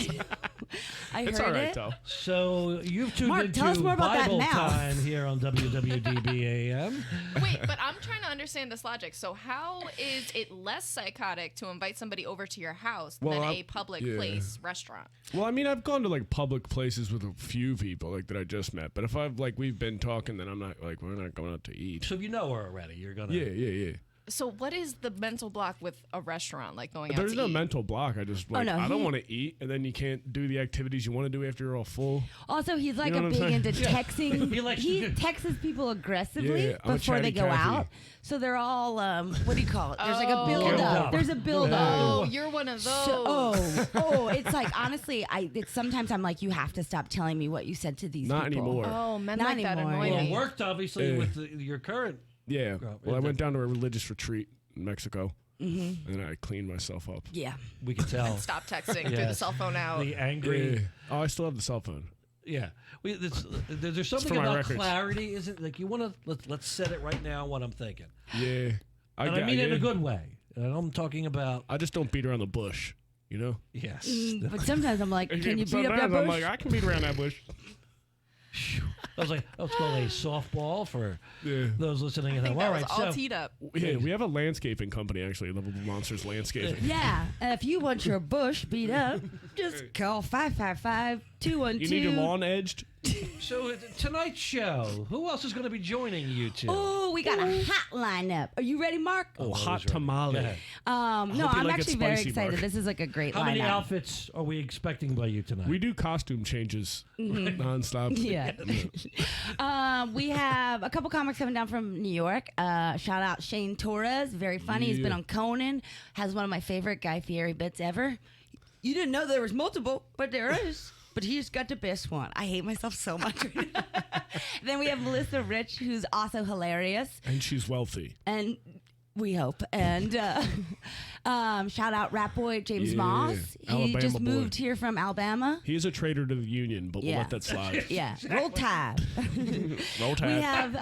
[SPEAKER 7] I
[SPEAKER 8] It's
[SPEAKER 7] heard
[SPEAKER 8] all right,
[SPEAKER 7] it.
[SPEAKER 8] though.
[SPEAKER 5] So you've tuned
[SPEAKER 7] Marc, tell us
[SPEAKER 5] into
[SPEAKER 7] more about that
[SPEAKER 5] Bible
[SPEAKER 7] mouth.
[SPEAKER 5] time here on WWDBAM.
[SPEAKER 6] Wait, but I'm trying to understand this logic. So how is it less psychotic to invite somebody over to your house
[SPEAKER 8] Well,
[SPEAKER 6] than
[SPEAKER 8] I'm-
[SPEAKER 6] a public
[SPEAKER 8] yeah.
[SPEAKER 6] place restaurant?
[SPEAKER 8] Well, I mean, I've gone to like public places with a few people like that I just met. But if I've like we've been talking, then I'm not like we're not going out to eat.
[SPEAKER 5] So you know her already. You're gonna.
[SPEAKER 8] Yeah.
[SPEAKER 6] So what is the mental block with a restaurant, like going out
[SPEAKER 8] There's
[SPEAKER 6] to
[SPEAKER 8] no
[SPEAKER 6] eat?
[SPEAKER 8] mental block. I just like
[SPEAKER 7] no,
[SPEAKER 8] I don't
[SPEAKER 7] he-
[SPEAKER 8] want to eat, and then you can't do the activities you want to do after you're all full.
[SPEAKER 7] Also, he's like
[SPEAKER 8] know
[SPEAKER 7] a
[SPEAKER 8] what I'm
[SPEAKER 7] big
[SPEAKER 8] saying?
[SPEAKER 7] into
[SPEAKER 8] Yeah.
[SPEAKER 7] texting.
[SPEAKER 5] He likes
[SPEAKER 7] he
[SPEAKER 5] to-
[SPEAKER 7] texts people aggressively
[SPEAKER 8] Yeah, I'm a
[SPEAKER 7] before they
[SPEAKER 8] chatty
[SPEAKER 7] go
[SPEAKER 8] Cathy.
[SPEAKER 7] out. So they're all, what do you call it? There's like a
[SPEAKER 6] Oh.
[SPEAKER 7] build
[SPEAKER 5] Geared
[SPEAKER 7] up.
[SPEAKER 5] up.
[SPEAKER 7] There's a build up.
[SPEAKER 6] Oh, you're one of those.
[SPEAKER 7] It's like honestly, it's sometimes I'm like, you have to stop telling me what you said to these
[SPEAKER 8] Not
[SPEAKER 7] people.
[SPEAKER 8] anymore.
[SPEAKER 6] Oh, men
[SPEAKER 7] Not
[SPEAKER 6] like that
[SPEAKER 7] anymore,
[SPEAKER 6] annoy
[SPEAKER 7] yeah.
[SPEAKER 5] Well,
[SPEAKER 6] me.
[SPEAKER 5] it worked obviously
[SPEAKER 8] Yeah.
[SPEAKER 5] with your current.
[SPEAKER 8] Yeah.
[SPEAKER 5] Girl,
[SPEAKER 8] Well, I
[SPEAKER 5] it
[SPEAKER 8] went
[SPEAKER 5] did.
[SPEAKER 8] down to a religious retreat in Mexico,
[SPEAKER 7] Mm-hmm.
[SPEAKER 8] and then I cleaned myself up.
[SPEAKER 7] Yeah.
[SPEAKER 5] We could tell.
[SPEAKER 6] Stop texting. Threw the
[SPEAKER 5] Yes.
[SPEAKER 6] cell phone out.
[SPEAKER 5] The angry.
[SPEAKER 8] Yeah. Oh, I still have the cell phone.
[SPEAKER 5] Yeah. There's something
[SPEAKER 8] for my
[SPEAKER 5] about
[SPEAKER 8] records.
[SPEAKER 5] clarity, isn't like you want to let's set it right now. What I'm thinking,
[SPEAKER 8] Yeah.
[SPEAKER 5] and I mean it in a good way. And I'm talking about
[SPEAKER 8] I just don't beat around the bush, you know?
[SPEAKER 5] yes.
[SPEAKER 7] But sometimes I'm like, can you beat up that
[SPEAKER 8] Sometimes
[SPEAKER 7] bush?
[SPEAKER 8] I'm like, I can beat around that bush.
[SPEAKER 5] I was like, let's call a softball for
[SPEAKER 8] Yeah.
[SPEAKER 5] those listening at
[SPEAKER 6] I
[SPEAKER 5] home.
[SPEAKER 6] think that
[SPEAKER 5] All
[SPEAKER 6] was
[SPEAKER 5] right,
[SPEAKER 6] all
[SPEAKER 5] so
[SPEAKER 6] teed up.
[SPEAKER 8] Yeah, we have a landscaping company actually, Lovable Monsters Landscaping.
[SPEAKER 7] Yeah. And if you want your bush beat up, just call 555-212.
[SPEAKER 8] You need your lawn edged?
[SPEAKER 5] so tonight's show, who else is going to be joining you two?
[SPEAKER 7] Oh, we got a hot lineup. Are you ready, Mark?
[SPEAKER 8] Oh, hot
[SPEAKER 5] those are-
[SPEAKER 8] tamale.
[SPEAKER 5] Go ahead.
[SPEAKER 7] No,
[SPEAKER 8] hope you
[SPEAKER 7] I'm
[SPEAKER 8] like it
[SPEAKER 7] actually very
[SPEAKER 8] spicy,
[SPEAKER 7] excited.
[SPEAKER 8] Mark.
[SPEAKER 7] This is like a great
[SPEAKER 5] How
[SPEAKER 7] lineup.
[SPEAKER 5] many outfits are we expecting by you tonight?
[SPEAKER 8] We do costume changes nonstop.
[SPEAKER 7] Yeah. We have a couple comics coming down from New York. Shout out Shane Torres. Very funny. He's been
[SPEAKER 8] Yeah.
[SPEAKER 7] on Conan. Has one of my favorite Guy Fieri bits ever. You didn't know there was multiple, but there is. But he's got the best one. I hate myself so much. Then we have Melissa Rich, who's also hilarious.
[SPEAKER 8] And she's wealthy.
[SPEAKER 7] And we hope. And shout out rap boy James
[SPEAKER 8] Yeah.
[SPEAKER 7] Moss. He
[SPEAKER 8] Alabama
[SPEAKER 7] just
[SPEAKER 8] boy.
[SPEAKER 7] moved here from Alabama.
[SPEAKER 8] He is a traitor to the union, but we'll
[SPEAKER 7] Yeah.
[SPEAKER 8] let that slide.
[SPEAKER 7] Yeah, roll tide.
[SPEAKER 8] Roll Tide.
[SPEAKER 7] We have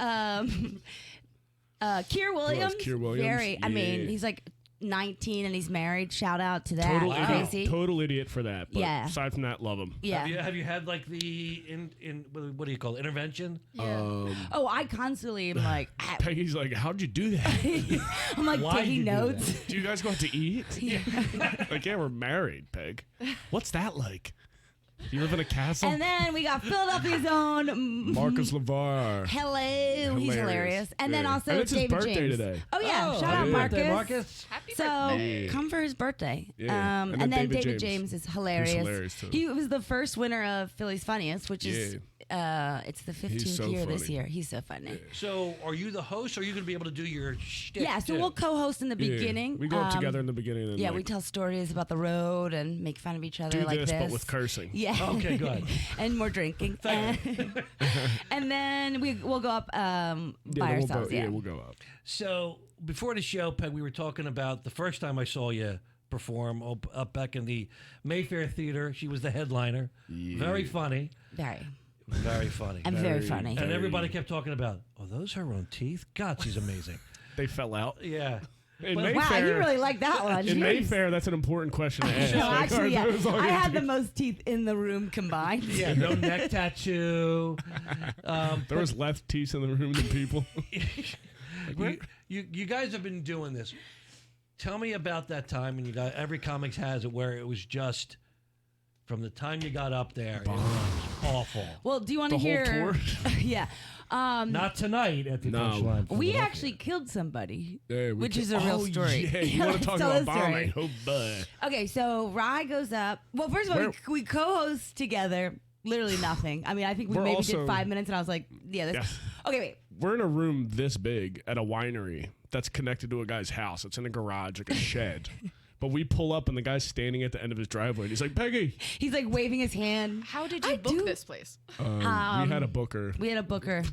[SPEAKER 7] Keir Williams.
[SPEAKER 8] Keir Williams?
[SPEAKER 7] Very. I mean,
[SPEAKER 8] Yeah.
[SPEAKER 7] he's like 19 and he's married. Shout out to that.
[SPEAKER 8] Total
[SPEAKER 7] Crazy.
[SPEAKER 8] idiot. Total idiot for that. But
[SPEAKER 7] Yeah.
[SPEAKER 8] aside from that, love him.
[SPEAKER 7] Yeah.
[SPEAKER 5] Have you had like the in what do you call it? Intervention?
[SPEAKER 7] Oh, I constantly am like,
[SPEAKER 8] Peggy's like, how'd you do that?
[SPEAKER 7] I'm like
[SPEAKER 5] Why'd
[SPEAKER 7] taking
[SPEAKER 5] you do
[SPEAKER 7] notes.
[SPEAKER 8] Do you guys go out to eat? Like, yeah, we're married, Peg. What's that like? You live in a castle?
[SPEAKER 7] And then we got Philadelphia's own
[SPEAKER 8] Marcus LeVar.
[SPEAKER 7] Hello, he's hilarious. And then also
[SPEAKER 8] and it's
[SPEAKER 7] David
[SPEAKER 8] his birthday
[SPEAKER 7] James.
[SPEAKER 8] today.
[SPEAKER 7] Oh yeah, shout out
[SPEAKER 8] happy
[SPEAKER 7] Marcus.
[SPEAKER 8] birthday,
[SPEAKER 5] Marcus.
[SPEAKER 6] Happy
[SPEAKER 7] So
[SPEAKER 6] birthday.
[SPEAKER 7] come for his birthday.
[SPEAKER 8] Yeah.
[SPEAKER 7] And then David James is hilarious.
[SPEAKER 8] He's hilarious, too.
[SPEAKER 7] He was the first winner of Philly's Funniest, which is it's the 15th
[SPEAKER 8] so
[SPEAKER 7] year this
[SPEAKER 8] funny.
[SPEAKER 7] year. He's so funny.
[SPEAKER 5] So, are you the host, or are you going to be able to do your shtick?
[SPEAKER 7] Yeah, so
[SPEAKER 5] too?
[SPEAKER 7] we'll co-host in the beginning.
[SPEAKER 8] We go up together in the beginning. And
[SPEAKER 7] Yeah,
[SPEAKER 8] like,
[SPEAKER 7] we tell stories about the road and make fun of each other
[SPEAKER 8] do
[SPEAKER 7] like
[SPEAKER 8] this,
[SPEAKER 7] this.
[SPEAKER 8] but with cursing.
[SPEAKER 7] Yeah.
[SPEAKER 5] Okay, good.
[SPEAKER 7] And more drinking. And then we'll go up by ourselves.
[SPEAKER 8] We'll go up.
[SPEAKER 5] So, before the show, Peg, we were talking about the first time I saw you perform up back in the Mayfair Theater. She was the headliner. Very funny.
[SPEAKER 7] Very
[SPEAKER 5] funny.
[SPEAKER 7] And very funny.
[SPEAKER 5] And everybody kept talking about, oh, those her own teeth? God, she's amazing.
[SPEAKER 8] They fell out.
[SPEAKER 5] Yeah.
[SPEAKER 8] In
[SPEAKER 7] Wow,
[SPEAKER 8] Mayfair,
[SPEAKER 7] you really like that one.
[SPEAKER 8] In
[SPEAKER 7] Jeez.
[SPEAKER 8] Mayfair, that's an important question to ask.
[SPEAKER 7] No,
[SPEAKER 8] Like,
[SPEAKER 7] actually,
[SPEAKER 8] are those all
[SPEAKER 7] I
[SPEAKER 8] your
[SPEAKER 7] had the
[SPEAKER 8] teeth?
[SPEAKER 7] most teeth in the room combined.
[SPEAKER 5] Yeah, no neck tattoo.
[SPEAKER 8] There was less teeth in the room than people.
[SPEAKER 5] You guys have been doing this. Tell me about that time when you got, every comics has it, where it was just from the time you got up there, it was awful.
[SPEAKER 7] Well, do you want to
[SPEAKER 5] The whole
[SPEAKER 7] hear?
[SPEAKER 5] tour?
[SPEAKER 7] Yeah.
[SPEAKER 5] Not tonight at the Punchline.
[SPEAKER 7] We actually killed somebody,
[SPEAKER 8] Yeah,
[SPEAKER 7] which is a real story.
[SPEAKER 8] Yeah, you want to talk
[SPEAKER 7] Tell
[SPEAKER 8] about
[SPEAKER 7] the story.
[SPEAKER 8] bombing? Oh, boy.
[SPEAKER 7] Okay, so Rye goes up. Well, first of all, we co-host together. Literally nothing. I mean, I think we
[SPEAKER 8] We're
[SPEAKER 7] maybe
[SPEAKER 8] also-
[SPEAKER 7] did 5 minutes, and I was like, yeah. This.
[SPEAKER 8] Yeah.
[SPEAKER 7] Okay, wait.
[SPEAKER 8] We're in a room this big at a winery that's connected to a guy's house. It's in a garage, like a shed. But we pull up, and the guy's standing at the end of his driveway, and he's like, Peggy.
[SPEAKER 7] He's like waving his hand.
[SPEAKER 6] How did you book this place?
[SPEAKER 8] We had a booker.
[SPEAKER 7] We had a booker.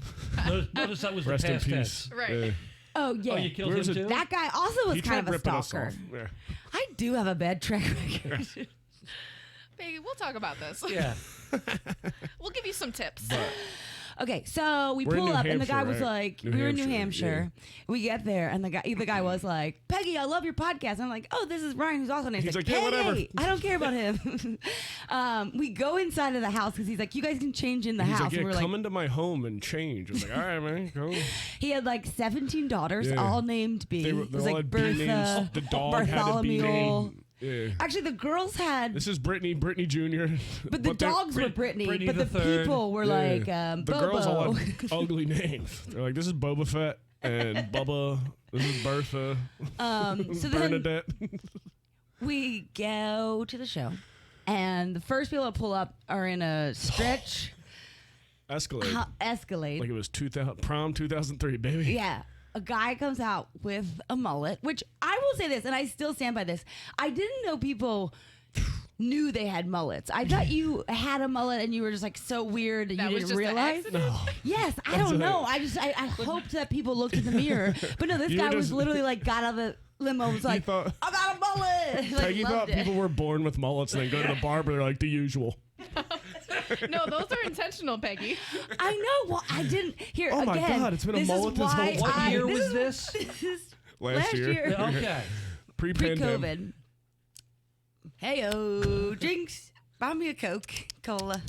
[SPEAKER 5] Notice that was
[SPEAKER 8] Rest
[SPEAKER 5] the
[SPEAKER 8] in
[SPEAKER 5] past
[SPEAKER 8] peace.
[SPEAKER 5] tense.
[SPEAKER 6] Right.
[SPEAKER 7] Oh yeah.
[SPEAKER 5] Oh, you killed him too?
[SPEAKER 7] That guy also was
[SPEAKER 8] He
[SPEAKER 7] kind
[SPEAKER 8] tried
[SPEAKER 7] of a
[SPEAKER 8] ripping us
[SPEAKER 7] stalker.
[SPEAKER 8] off. Yeah.
[SPEAKER 7] I do have a bad track record.
[SPEAKER 6] Peggy, we'll talk about this.
[SPEAKER 5] Yeah.
[SPEAKER 6] We'll give you some tips.
[SPEAKER 7] Okay, so we
[SPEAKER 8] We're in
[SPEAKER 7] pull
[SPEAKER 8] New
[SPEAKER 7] up, and the guy
[SPEAKER 8] Hampshire,
[SPEAKER 7] was
[SPEAKER 8] right?
[SPEAKER 7] like,
[SPEAKER 8] New
[SPEAKER 7] we were in New
[SPEAKER 8] Hampshire,
[SPEAKER 7] Hampshire. We get there, and the guy was like, Peggy, I love your podcast. I'm like, oh, this is Ryan, who's also nice.
[SPEAKER 8] He's like,
[SPEAKER 7] hey,
[SPEAKER 8] yeah, whatever.
[SPEAKER 7] I don't care about him. We go inside of the house because he's like, you guys can change in the
[SPEAKER 8] He's
[SPEAKER 7] house.
[SPEAKER 8] like, yeah,
[SPEAKER 7] and we're
[SPEAKER 8] come
[SPEAKER 7] like,
[SPEAKER 8] into my home and change. I was like, all right, man, go.
[SPEAKER 7] he had like 17 daughters,
[SPEAKER 8] Yeah.
[SPEAKER 7] all named B.
[SPEAKER 8] They
[SPEAKER 7] It
[SPEAKER 8] all
[SPEAKER 7] was like
[SPEAKER 8] had B names.
[SPEAKER 7] Bertha,
[SPEAKER 8] The dog had a B
[SPEAKER 7] Bartholomew.
[SPEAKER 8] name. Yeah.
[SPEAKER 7] Actually, the girls had,
[SPEAKER 8] This is Brittany Jr.
[SPEAKER 7] but the dogs were Brittany, but the people were like
[SPEAKER 8] the
[SPEAKER 7] Bobo.
[SPEAKER 8] girls all had ugly names. They're like, this is Boba Fett and Bubba. This is Bertha.
[SPEAKER 7] So then
[SPEAKER 8] Bernadette.
[SPEAKER 7] we go to the show, and the first people to pull up are in a stretch
[SPEAKER 8] Escalade.
[SPEAKER 7] Escalade.
[SPEAKER 8] Like it was prom 2003, baby.
[SPEAKER 7] Yeah. A guy comes out with a mullet, which I will say this, and I still stand by this. I didn't know people knew they had mullets. I thought you had a mullet and you were just like so weird that
[SPEAKER 6] That
[SPEAKER 7] you
[SPEAKER 6] was
[SPEAKER 7] didn't
[SPEAKER 6] just an
[SPEAKER 7] realize.
[SPEAKER 6] accident? No.
[SPEAKER 7] Yes, I don't know. I hoped that people looked in the mirror. But no, this
[SPEAKER 8] You
[SPEAKER 7] guy
[SPEAKER 8] were
[SPEAKER 7] was
[SPEAKER 8] just-
[SPEAKER 7] literally like got out of the limo and was like,
[SPEAKER 8] thought-
[SPEAKER 7] I got a mullet. Like,
[SPEAKER 8] Peggy thought
[SPEAKER 7] loved it.
[SPEAKER 8] people were born with mullets and then go to the barber. They're like the usual.
[SPEAKER 6] No, those are intentional, Peggy.
[SPEAKER 7] I know. Well, I didn't. Here,
[SPEAKER 8] Oh my
[SPEAKER 7] again,
[SPEAKER 8] God, it's been a
[SPEAKER 7] this
[SPEAKER 8] mullet
[SPEAKER 7] is
[SPEAKER 8] this whole
[SPEAKER 7] why
[SPEAKER 8] time.
[SPEAKER 5] What
[SPEAKER 7] I-
[SPEAKER 5] year was
[SPEAKER 7] is-
[SPEAKER 5] this?
[SPEAKER 7] This is
[SPEAKER 8] Last year.
[SPEAKER 5] Okay.
[SPEAKER 8] Pre-pandemic.
[SPEAKER 7] pre-COVID. Hey-o, drinks. Buy me a Coke, Cola.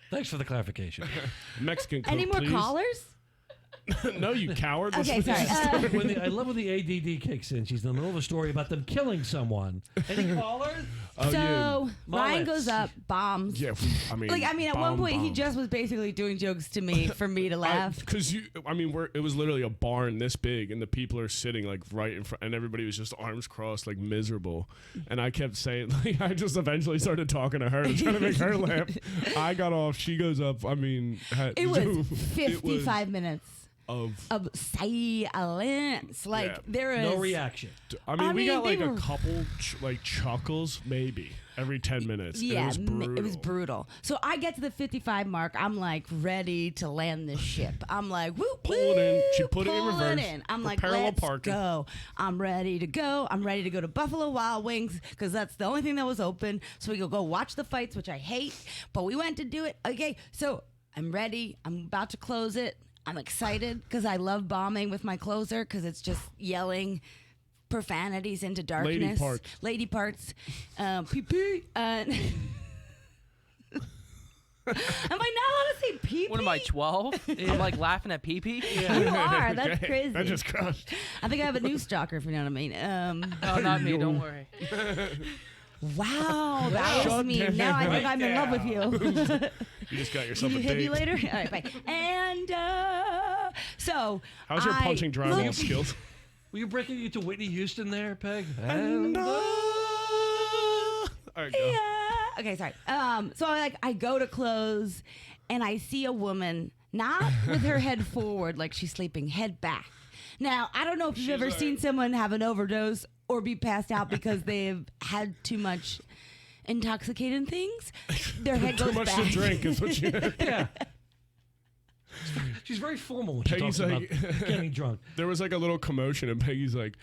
[SPEAKER 5] Thanks for the clarification.
[SPEAKER 8] Mexican Coke,
[SPEAKER 7] Any more
[SPEAKER 8] please.
[SPEAKER 7] callers?
[SPEAKER 8] No, you coward.
[SPEAKER 7] Okay, sorry.
[SPEAKER 5] I love when the ADD kicks in. She's in the middle of a story about them killing someone. Any callers?
[SPEAKER 8] Oh,
[SPEAKER 7] So
[SPEAKER 8] yeah.
[SPEAKER 7] Ryan
[SPEAKER 5] Mullets.
[SPEAKER 7] goes up, bombs.
[SPEAKER 8] Yeah, I mean,
[SPEAKER 7] Like, I mean, at one point he
[SPEAKER 8] bomb.
[SPEAKER 7] just was basically doing jokes to me for me to laugh.
[SPEAKER 8] Because it was literally a barn this big, and the people are sitting like right in front, and everybody was just arms crossed, like miserable. And I kept saying, like, I just eventually started talking to her to try to make her laugh. I got off, she goes up. I mean,
[SPEAKER 7] It was
[SPEAKER 8] it
[SPEAKER 7] 55 minutes
[SPEAKER 8] of
[SPEAKER 7] silence. Like,
[SPEAKER 8] Yeah.
[SPEAKER 7] there is
[SPEAKER 5] No reaction.
[SPEAKER 8] I mean, we got
[SPEAKER 7] they
[SPEAKER 8] like a
[SPEAKER 7] were-
[SPEAKER 8] couple like chuckles maybe every 10 minutes.
[SPEAKER 7] Yeah,
[SPEAKER 8] it was brutal.
[SPEAKER 7] it was brutal. So I get to the 55 mark. I'm like ready to land this ship. I'm like, whoop,
[SPEAKER 8] Pull it in. She
[SPEAKER 7] whoop,
[SPEAKER 8] put it in
[SPEAKER 7] pull
[SPEAKER 8] reverse.
[SPEAKER 7] I'm
[SPEAKER 8] We're
[SPEAKER 7] like,
[SPEAKER 8] parallel
[SPEAKER 7] let's
[SPEAKER 8] parking.
[SPEAKER 7] go. I'm ready to go. I'm ready to go to Buffalo Wild Wings because that's the only thing that was open. So we could go watch the fights, which I hate, but we went to do it. Okay, so I'm ready. I'm about to close it. I'm excited because I love bombing with my closer because it's just yelling profanities into darkness. Lady parts. Pee-pee. Am I not allowed to say pee-pee?
[SPEAKER 15] What am I, 12? I'm like laughing at pee-pee?
[SPEAKER 7] You are. That's
[SPEAKER 8] Okay,
[SPEAKER 7] crazy.
[SPEAKER 8] that just crushed.
[SPEAKER 7] I think I have a new stalker, if you know what I mean.
[SPEAKER 15] Oh, not me. Don't worry.
[SPEAKER 7] Wow, that was
[SPEAKER 8] Shut
[SPEAKER 7] me.
[SPEAKER 8] down.
[SPEAKER 7] Now I think
[SPEAKER 8] Right
[SPEAKER 7] I'm in love with you.
[SPEAKER 8] You just got yourself
[SPEAKER 7] Can
[SPEAKER 8] a
[SPEAKER 7] you hit me
[SPEAKER 8] date.
[SPEAKER 7] later? All right, bye. And so
[SPEAKER 8] How's your punching drywall
[SPEAKER 7] look-
[SPEAKER 8] skills?
[SPEAKER 5] Were you breaking into Whitney Houston there, Peg?
[SPEAKER 8] All right, go.
[SPEAKER 7] Yeah. Okay, sorry. So I go to close, and I see a woman not with her head forward like she's sleeping, head back. Now I don't know if you've ever seen someone have an overdose or be passed out because they've had too much intoxicating things. Their head goes
[SPEAKER 8] Too much
[SPEAKER 7] back.
[SPEAKER 8] to drink is what you.
[SPEAKER 5] Yeah. She's very formal when she
[SPEAKER 8] Peggy's
[SPEAKER 5] talks
[SPEAKER 8] like,
[SPEAKER 5] about getting drunk.
[SPEAKER 8] There was like a little commotion, and Peggy's like,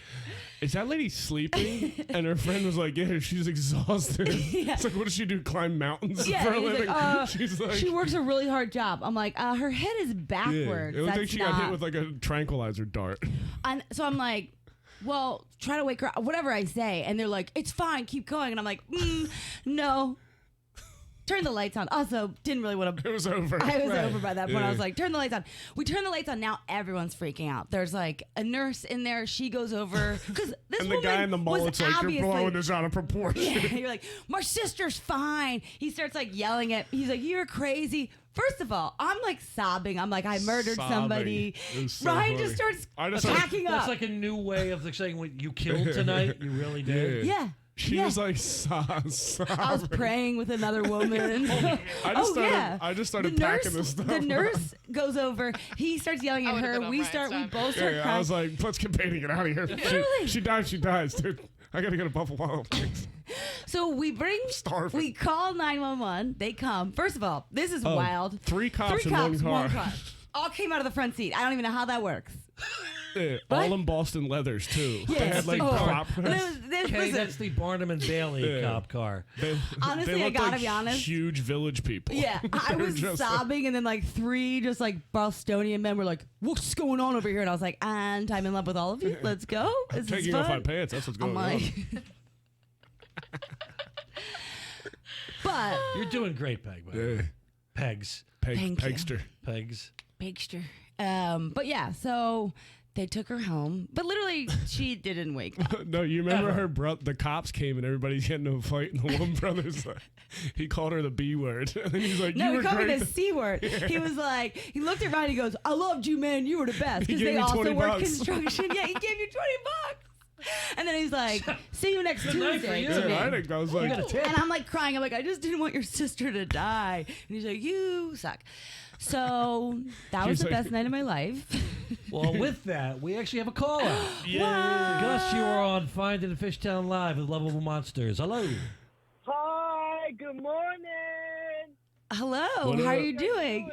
[SPEAKER 8] "Is that lady sleeping?" And her friend was like, "Yeah, she's exhausted." It's like, what does she do? Climb mountains
[SPEAKER 7] Yeah,
[SPEAKER 8] for a
[SPEAKER 7] he's
[SPEAKER 8] living?
[SPEAKER 7] like,
[SPEAKER 8] She's like,
[SPEAKER 7] she works a really hard job. I'm like, her head is
[SPEAKER 8] yeah.
[SPEAKER 7] backwards.
[SPEAKER 8] It looked like
[SPEAKER 7] That's
[SPEAKER 8] she got hit
[SPEAKER 7] not-
[SPEAKER 8] with like a tranquilizer dart.
[SPEAKER 7] And so I'm like, well, try to wake her up, whatever I say. And they're like, it's fine, keep going. And I'm like, no. Turn the lights on. Also, didn't really want to.
[SPEAKER 8] It was over.
[SPEAKER 7] I was
[SPEAKER 8] Right.
[SPEAKER 7] over by that point.
[SPEAKER 8] Yeah.
[SPEAKER 7] I was like, turn the lights on. We turn the lights on. Now everyone's freaking out. There's like a nurse in there. She goes over. Because this
[SPEAKER 8] And the
[SPEAKER 7] woman
[SPEAKER 8] guy in the
[SPEAKER 7] was
[SPEAKER 8] mullet's like, "You're
[SPEAKER 7] obviously-
[SPEAKER 8] blowing this out of proportion."
[SPEAKER 7] Yeah, you're like, my sister's fine. He starts like yelling at. He's like, you're crazy. First of all, I'm like sobbing. I'm like, I murdered
[SPEAKER 8] Sobbing.
[SPEAKER 7] somebody.
[SPEAKER 8] It was so
[SPEAKER 7] Ryan
[SPEAKER 8] funny.
[SPEAKER 7] just starts
[SPEAKER 8] I just
[SPEAKER 7] packing up.
[SPEAKER 5] That's like a new way of saying what you killed tonight. You really did.
[SPEAKER 7] Yeah.
[SPEAKER 8] She
[SPEAKER 7] Yeah.
[SPEAKER 8] was like, sobbing.
[SPEAKER 7] I was praying with another woman.
[SPEAKER 8] I just started
[SPEAKER 7] The
[SPEAKER 8] packing
[SPEAKER 7] nurse-
[SPEAKER 8] this stuff.
[SPEAKER 7] The nurse goes over. He starts yelling at her. We both start
[SPEAKER 8] Yeah,
[SPEAKER 7] crying.
[SPEAKER 8] I was like, let's get Peggy, get out of here.
[SPEAKER 7] Literally.
[SPEAKER 8] She dies, dude. I gotta get a Buffalo Wild Wings.
[SPEAKER 7] So we we call 911. They come. First of all, this is
[SPEAKER 8] Oh,
[SPEAKER 7] wild.
[SPEAKER 8] 3 cops in one car.
[SPEAKER 7] All came out of the front seat. I don't even know how that works.
[SPEAKER 8] Yeah, all in Boston leathers too. They had like prop.
[SPEAKER 5] Okay, that's the Barnum and Bailey cop car.
[SPEAKER 7] Honestly,
[SPEAKER 8] they
[SPEAKER 7] I
[SPEAKER 8] looked
[SPEAKER 7] gotta
[SPEAKER 8] like
[SPEAKER 7] be honest.
[SPEAKER 8] Huge village people.
[SPEAKER 7] Yeah, I
[SPEAKER 8] They were
[SPEAKER 7] was
[SPEAKER 8] just
[SPEAKER 7] sobbing, and then like 3 just like Bostonian men were like, "What's going on over here?" And I was like, "And I'm in love with all of you. Let's go. This is
[SPEAKER 8] taking off my
[SPEAKER 7] fun."
[SPEAKER 8] pants. That's what's going
[SPEAKER 7] I'm
[SPEAKER 8] on.
[SPEAKER 7] like, but
[SPEAKER 5] You're doing great, Peg. By the way. Pegs.
[SPEAKER 7] Thank you.
[SPEAKER 8] Pegster.
[SPEAKER 5] Pegs.
[SPEAKER 7] Pegster. But yeah, so they took her home, but literally she didn't wake up.
[SPEAKER 8] No, you remember her the cops came and everybody's getting into a fight, and the one brother's like, he called her the B word. And he's like,
[SPEAKER 7] No,
[SPEAKER 8] you
[SPEAKER 7] he
[SPEAKER 8] were
[SPEAKER 7] called me
[SPEAKER 8] great.
[SPEAKER 7] the C word.
[SPEAKER 8] Yeah.
[SPEAKER 7] He was like, he looked at Ryan, he goes, I loved you, man. You were the best.
[SPEAKER 8] He
[SPEAKER 7] Because
[SPEAKER 8] gave
[SPEAKER 7] they
[SPEAKER 8] me
[SPEAKER 7] also
[SPEAKER 8] 20
[SPEAKER 7] work
[SPEAKER 8] bucks.
[SPEAKER 7] construction. Yeah, he gave you $20. And then he's like, see you next
[SPEAKER 5] Good night for
[SPEAKER 7] Tuesday.
[SPEAKER 5] you.
[SPEAKER 7] to me.
[SPEAKER 8] Yeah, I think I was like,
[SPEAKER 7] And I'm like crying. I'm like, I just didn't want your sister to die. And he's like, you suck. So that was
[SPEAKER 5] She's
[SPEAKER 7] the
[SPEAKER 5] like-
[SPEAKER 7] best night of my life.
[SPEAKER 5] Well, with that, we actually have a call out. Gus, you are on Finding Fishtown Live with Lovable Monsters. Hello.
[SPEAKER 1] Hi, good morning.
[SPEAKER 7] Hello,
[SPEAKER 1] What
[SPEAKER 7] how are
[SPEAKER 1] up?
[SPEAKER 7] you doing?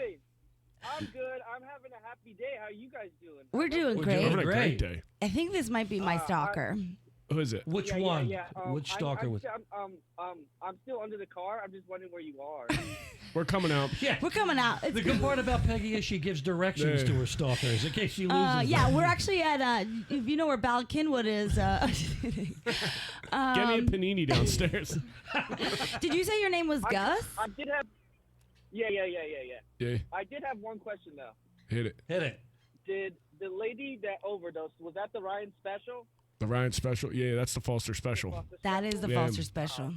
[SPEAKER 1] I'm good. I'm having a happy day. How are you guys doing?
[SPEAKER 7] We're doing
[SPEAKER 8] We're
[SPEAKER 7] great.
[SPEAKER 8] having a great day.
[SPEAKER 7] I think this might be my stalker.
[SPEAKER 8] Who is it?
[SPEAKER 5] Which
[SPEAKER 1] Yeah,
[SPEAKER 5] one?
[SPEAKER 1] Yeah, yeah.
[SPEAKER 5] Which stalker was?
[SPEAKER 1] I'm still under the car. I'm just wondering where you are.
[SPEAKER 8] We're coming out.
[SPEAKER 5] Yeah.
[SPEAKER 7] We're coming out.
[SPEAKER 5] The good part about Peggy is she gives directions
[SPEAKER 8] Yeah.
[SPEAKER 5] to her stalkers in case she loses
[SPEAKER 7] Yeah,
[SPEAKER 5] them.
[SPEAKER 7] we're actually at, if you know where Ballkinwood is.
[SPEAKER 8] Get me a panini downstairs.
[SPEAKER 7] Did you say your name was Gus?
[SPEAKER 1] I did have. Yeah.
[SPEAKER 8] Yeah,
[SPEAKER 1] I did have one question though.
[SPEAKER 8] hit it.
[SPEAKER 5] Hit it.
[SPEAKER 1] Did the lady that overdosed, was that the Ryan special?
[SPEAKER 8] The Ryan special. Yeah, that's the Foster special.
[SPEAKER 7] That is the
[SPEAKER 8] Yeah.
[SPEAKER 7] Foster special.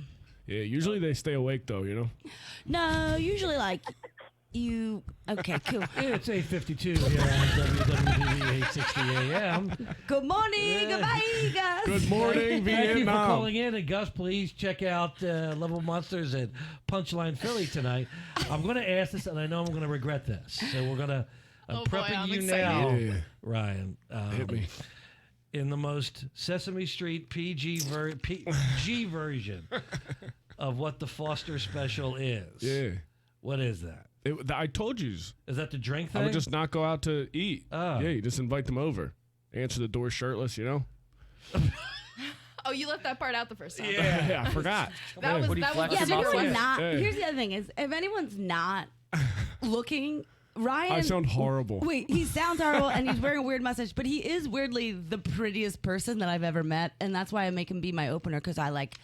[SPEAKER 8] Yeah, usually they stay awake though, you know.
[SPEAKER 7] No, usually like you. Okay, cool.
[SPEAKER 5] It's 8:52 here on WWDV 860 AM.
[SPEAKER 7] Good morning. Goodbye, Gus.
[SPEAKER 8] Good morning,
[SPEAKER 5] Thank you for
[SPEAKER 8] Vietnam.
[SPEAKER 5] calling in. And Gus, please check out Lovable Monsters at Punchline Philly tonight. I'm going to ask this, and I know I'm going to regret this. So we're going to. I'm
[SPEAKER 6] Oh, boy,
[SPEAKER 5] prepping
[SPEAKER 6] I'm
[SPEAKER 5] you
[SPEAKER 6] excited.
[SPEAKER 5] now,
[SPEAKER 8] Yeah.
[SPEAKER 5] Ryan.
[SPEAKER 8] Hit me.
[SPEAKER 5] In the most Sesame Street PG version of what the Foster special is.
[SPEAKER 8] Yeah.
[SPEAKER 5] What is that?
[SPEAKER 8] I told you.
[SPEAKER 5] Is that the drink thing?
[SPEAKER 8] I would just not go out to eat.
[SPEAKER 5] Oh.
[SPEAKER 8] Yeah, you just invite them over. Answer the door shirtless, you know?
[SPEAKER 6] Oh, you left that part out the first time.
[SPEAKER 8] Yeah, I forgot.
[SPEAKER 6] That was
[SPEAKER 7] Yeah,
[SPEAKER 6] the
[SPEAKER 7] if anyone's
[SPEAKER 6] secret.
[SPEAKER 7] not.
[SPEAKER 8] Yeah.
[SPEAKER 7] Here's the other thing: is if anyone's not looking, Ryan.
[SPEAKER 8] I sound horrible.
[SPEAKER 7] Wait, he sounds horrible, and he's wearing a weird mustache, but he is weirdly the prettiest person that I've ever met, and that's why I make him be my opener because I like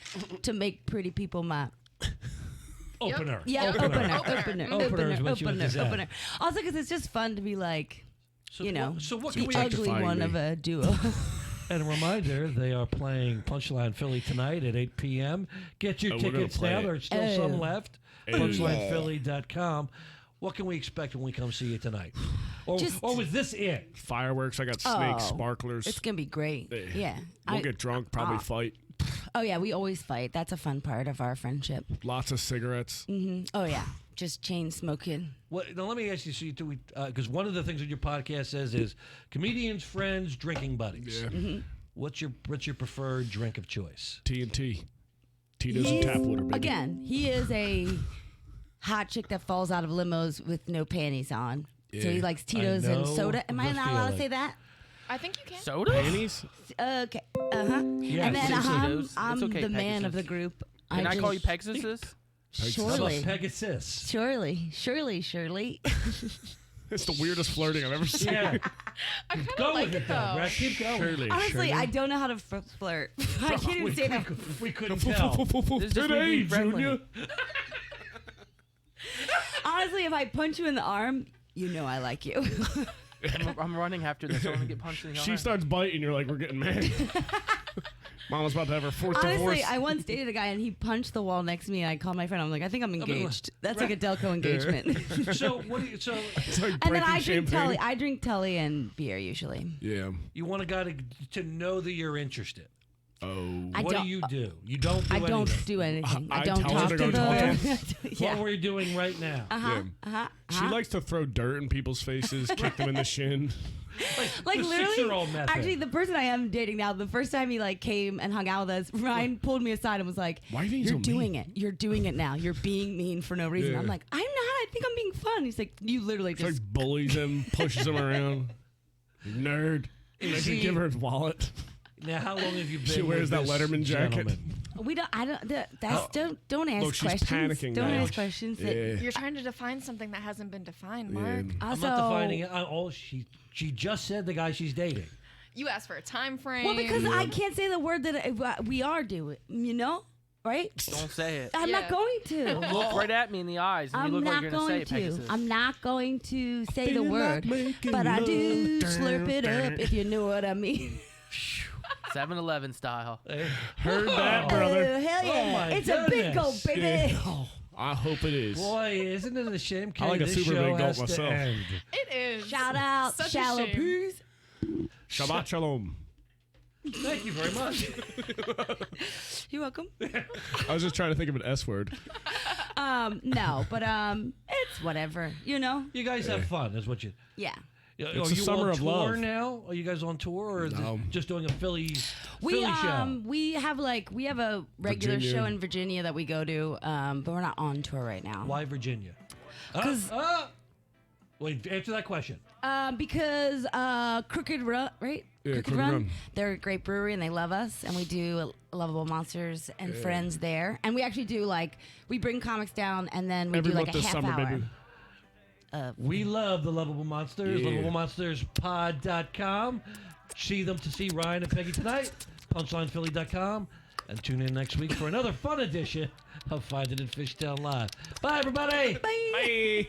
[SPEAKER 7] to make pretty people my.
[SPEAKER 5] Opener.
[SPEAKER 7] Yeah,
[SPEAKER 5] Opener.
[SPEAKER 7] opener,
[SPEAKER 5] is what you meant to say.
[SPEAKER 7] opener. Also, because it's just fun to be like,
[SPEAKER 5] So
[SPEAKER 7] you know,
[SPEAKER 5] what
[SPEAKER 7] the
[SPEAKER 5] can we
[SPEAKER 7] ugly
[SPEAKER 8] Objectifying
[SPEAKER 7] one
[SPEAKER 8] me.
[SPEAKER 7] of a duo.
[SPEAKER 5] And a reminder, they are playing Punchline Philly tonight at 8 p.m. Get your tickets now. There's still some left. PunchlinePhilly.com. What can we expect when we come see you tonight? Or was this it?
[SPEAKER 8] Fireworks. I got snakes, sparklers.
[SPEAKER 7] It's going to be great. Yeah.
[SPEAKER 8] We'll get drunk, probably fight.
[SPEAKER 7] Oh, yeah, we always fight. That's a fun part of our friendship.
[SPEAKER 8] Lots of cigarettes.
[SPEAKER 7] Mm-hmm. Oh, yeah. Just chain smoking.
[SPEAKER 5] Well, now let me ask you, because one of the things that your podcast says is comedians, friends, drinking buddies.
[SPEAKER 8] Yeah.
[SPEAKER 7] Mm-hmm.
[SPEAKER 5] What's your preferred drink of choice?
[SPEAKER 8] T&T. Tito's and tap water, baby.
[SPEAKER 7] Again, he is a hot chick that falls out of limos with no panties on. Yeah. So he likes Tito's and soda. Am I not allowed to say that?
[SPEAKER 6] I think you can.
[SPEAKER 15] Soda?
[SPEAKER 8] Panties?
[SPEAKER 7] Okay.
[SPEAKER 5] Yeah,
[SPEAKER 7] and then I'm
[SPEAKER 15] okay,
[SPEAKER 7] the man
[SPEAKER 15] Pegasus.
[SPEAKER 7] of the group.
[SPEAKER 15] Can I call you Pegasus?
[SPEAKER 7] Surely.
[SPEAKER 5] Pegasus.
[SPEAKER 7] Surely.
[SPEAKER 8] It's the weirdest flirting I've ever seen.
[SPEAKER 5] Yeah.
[SPEAKER 6] I kind
[SPEAKER 5] Go
[SPEAKER 6] of like
[SPEAKER 5] with
[SPEAKER 6] it
[SPEAKER 5] it, though.
[SPEAKER 6] though.
[SPEAKER 5] Brad. Keep going.
[SPEAKER 8] Shirley.
[SPEAKER 7] Honestly, I don't know how to flirt. I can't even say that.
[SPEAKER 5] We couldn't tell.
[SPEAKER 15] This is just me
[SPEAKER 8] Today,
[SPEAKER 15] being friendly.
[SPEAKER 8] Junior.
[SPEAKER 7] Honestly, if I punch you in the arm, you know I like you.
[SPEAKER 15] I'm running after this. I want to get punched in the
[SPEAKER 8] She
[SPEAKER 15] arm.
[SPEAKER 8] starts biting. You're like, we're getting mad. Mama's about to have her fourth
[SPEAKER 7] Honestly,
[SPEAKER 8] divorce.
[SPEAKER 7] I once dated a guy and he punched the wall next to me and I called my friend. I'm like, I think I'm engaged. That's like a Delco engagement.
[SPEAKER 5] So what do you? So
[SPEAKER 8] It's like
[SPEAKER 7] And then
[SPEAKER 8] breaking
[SPEAKER 7] I drink
[SPEAKER 8] champagne.
[SPEAKER 7] Tully. I drink Tully and beer usually.
[SPEAKER 8] Yeah.
[SPEAKER 5] you want a guy to know that you're interested.
[SPEAKER 8] Oh.
[SPEAKER 5] What do you do? You don't do
[SPEAKER 7] I
[SPEAKER 5] anything.
[SPEAKER 7] don't do anything. I
[SPEAKER 8] I
[SPEAKER 7] don't
[SPEAKER 8] tell her
[SPEAKER 7] talk
[SPEAKER 8] to
[SPEAKER 7] to
[SPEAKER 8] go
[SPEAKER 7] them.
[SPEAKER 5] What we're doing right now.
[SPEAKER 8] She likes to throw dirt in people's faces, kick them in the shin.
[SPEAKER 7] Like
[SPEAKER 5] the
[SPEAKER 7] literally,
[SPEAKER 5] 6-year-old method.
[SPEAKER 7] actually, the person I am dating now, the first time he like came and hung out with us, Ryan pulled me aside and was like,
[SPEAKER 8] Why are you being
[SPEAKER 7] "You're
[SPEAKER 8] so
[SPEAKER 7] doing
[SPEAKER 8] mean?"
[SPEAKER 7] it. You're doing it now. You're being mean for no reason."
[SPEAKER 8] Yeah.
[SPEAKER 7] I'm like, "I'm not. I think I'm being fun." He's like, "You literally
[SPEAKER 8] She
[SPEAKER 7] just."
[SPEAKER 8] like bullies him, pushes him around. You nerd. Makes him give her his wallet.
[SPEAKER 5] Now, how long have you been?
[SPEAKER 8] She wears
[SPEAKER 5] with
[SPEAKER 8] that
[SPEAKER 5] this
[SPEAKER 8] Letterman jacket.
[SPEAKER 5] gentleman?
[SPEAKER 7] We don't. I don't. Don't ask
[SPEAKER 8] Look, she's
[SPEAKER 7] questions.
[SPEAKER 8] panicking
[SPEAKER 7] Don't
[SPEAKER 8] now.
[SPEAKER 7] ask questions.
[SPEAKER 8] Yeah.
[SPEAKER 6] You're trying to define something that hasn't been defined, Mark.
[SPEAKER 5] I'm not defining it. She just said the guy she's dating.
[SPEAKER 6] You asked for a time frame.
[SPEAKER 7] Well, because I can't say the word that we are doing. You know, right?
[SPEAKER 15] Don't say it.
[SPEAKER 7] I'm not going to.
[SPEAKER 15] Look right at me in the eyes. And
[SPEAKER 7] I'm
[SPEAKER 15] you look
[SPEAKER 7] not
[SPEAKER 15] like you're going
[SPEAKER 7] going
[SPEAKER 15] to say it,
[SPEAKER 7] to.
[SPEAKER 15] Pegasus.
[SPEAKER 7] I'm not going to say the
[SPEAKER 8] Feel
[SPEAKER 7] word,
[SPEAKER 8] like making
[SPEAKER 7] but I do
[SPEAKER 8] love.
[SPEAKER 7] slurp it up if you know what I mean.
[SPEAKER 15] 7-Eleven style.
[SPEAKER 8] Heard that, brother.
[SPEAKER 7] Oh, hell yeah.
[SPEAKER 5] my
[SPEAKER 7] It's a big goal,
[SPEAKER 5] goodness.
[SPEAKER 7] baby.
[SPEAKER 8] Yeah. Oh, I hope it is.
[SPEAKER 5] Boy, isn't it a shame, Kenny?
[SPEAKER 8] I like a
[SPEAKER 5] this
[SPEAKER 8] super
[SPEAKER 5] show
[SPEAKER 8] big gulp
[SPEAKER 5] has to
[SPEAKER 8] myself.
[SPEAKER 5] end.
[SPEAKER 6] It is.
[SPEAKER 7] Shout out,
[SPEAKER 6] Such a
[SPEAKER 7] Shallow
[SPEAKER 6] shame.
[SPEAKER 7] Peas.
[SPEAKER 8] Shabbat shalom.
[SPEAKER 5] Thank you very much.
[SPEAKER 7] You're welcome.
[SPEAKER 8] I was just trying to think of an S word.
[SPEAKER 7] No, but it's whatever, you know?
[SPEAKER 5] You guys have fun, is what you.
[SPEAKER 7] Yeah.
[SPEAKER 5] Are
[SPEAKER 8] It's
[SPEAKER 5] you
[SPEAKER 8] the summer
[SPEAKER 5] on
[SPEAKER 8] of
[SPEAKER 5] tour
[SPEAKER 8] love.
[SPEAKER 5] now? Are you guys on tour, or is
[SPEAKER 8] No.
[SPEAKER 5] it just doing a Philly
[SPEAKER 7] We
[SPEAKER 5] show?
[SPEAKER 7] we have a regular
[SPEAKER 8] Virginia.
[SPEAKER 7] show in Virginia that we go to, but we're not on tour right now.
[SPEAKER 5] Why Virginia?
[SPEAKER 7] 'Cause-
[SPEAKER 5] Wait, answer that question.
[SPEAKER 7] Because Crooked Run, right?
[SPEAKER 8] Yeah,
[SPEAKER 7] Crooked
[SPEAKER 8] Crooked
[SPEAKER 7] Run.
[SPEAKER 8] Run.
[SPEAKER 7] They're a great brewery and they love us, and we do Lovable Monsters and Friends there. And we actually do we bring comics down and then we
[SPEAKER 8] Every
[SPEAKER 7] do
[SPEAKER 8] month
[SPEAKER 7] a
[SPEAKER 8] this
[SPEAKER 7] half
[SPEAKER 8] summer,
[SPEAKER 7] hour.
[SPEAKER 8] baby.
[SPEAKER 5] We love the Lovable Monsters.
[SPEAKER 8] Yeah.
[SPEAKER 5] LovableMonstersPod.com. See them to see Ryan and Peggy tonight. PunchlinePhilly.com. And tune in next week for another fun edition of Find It in Fishtown Live. Bye, everybody.
[SPEAKER 7] Bye.
[SPEAKER 8] Bye.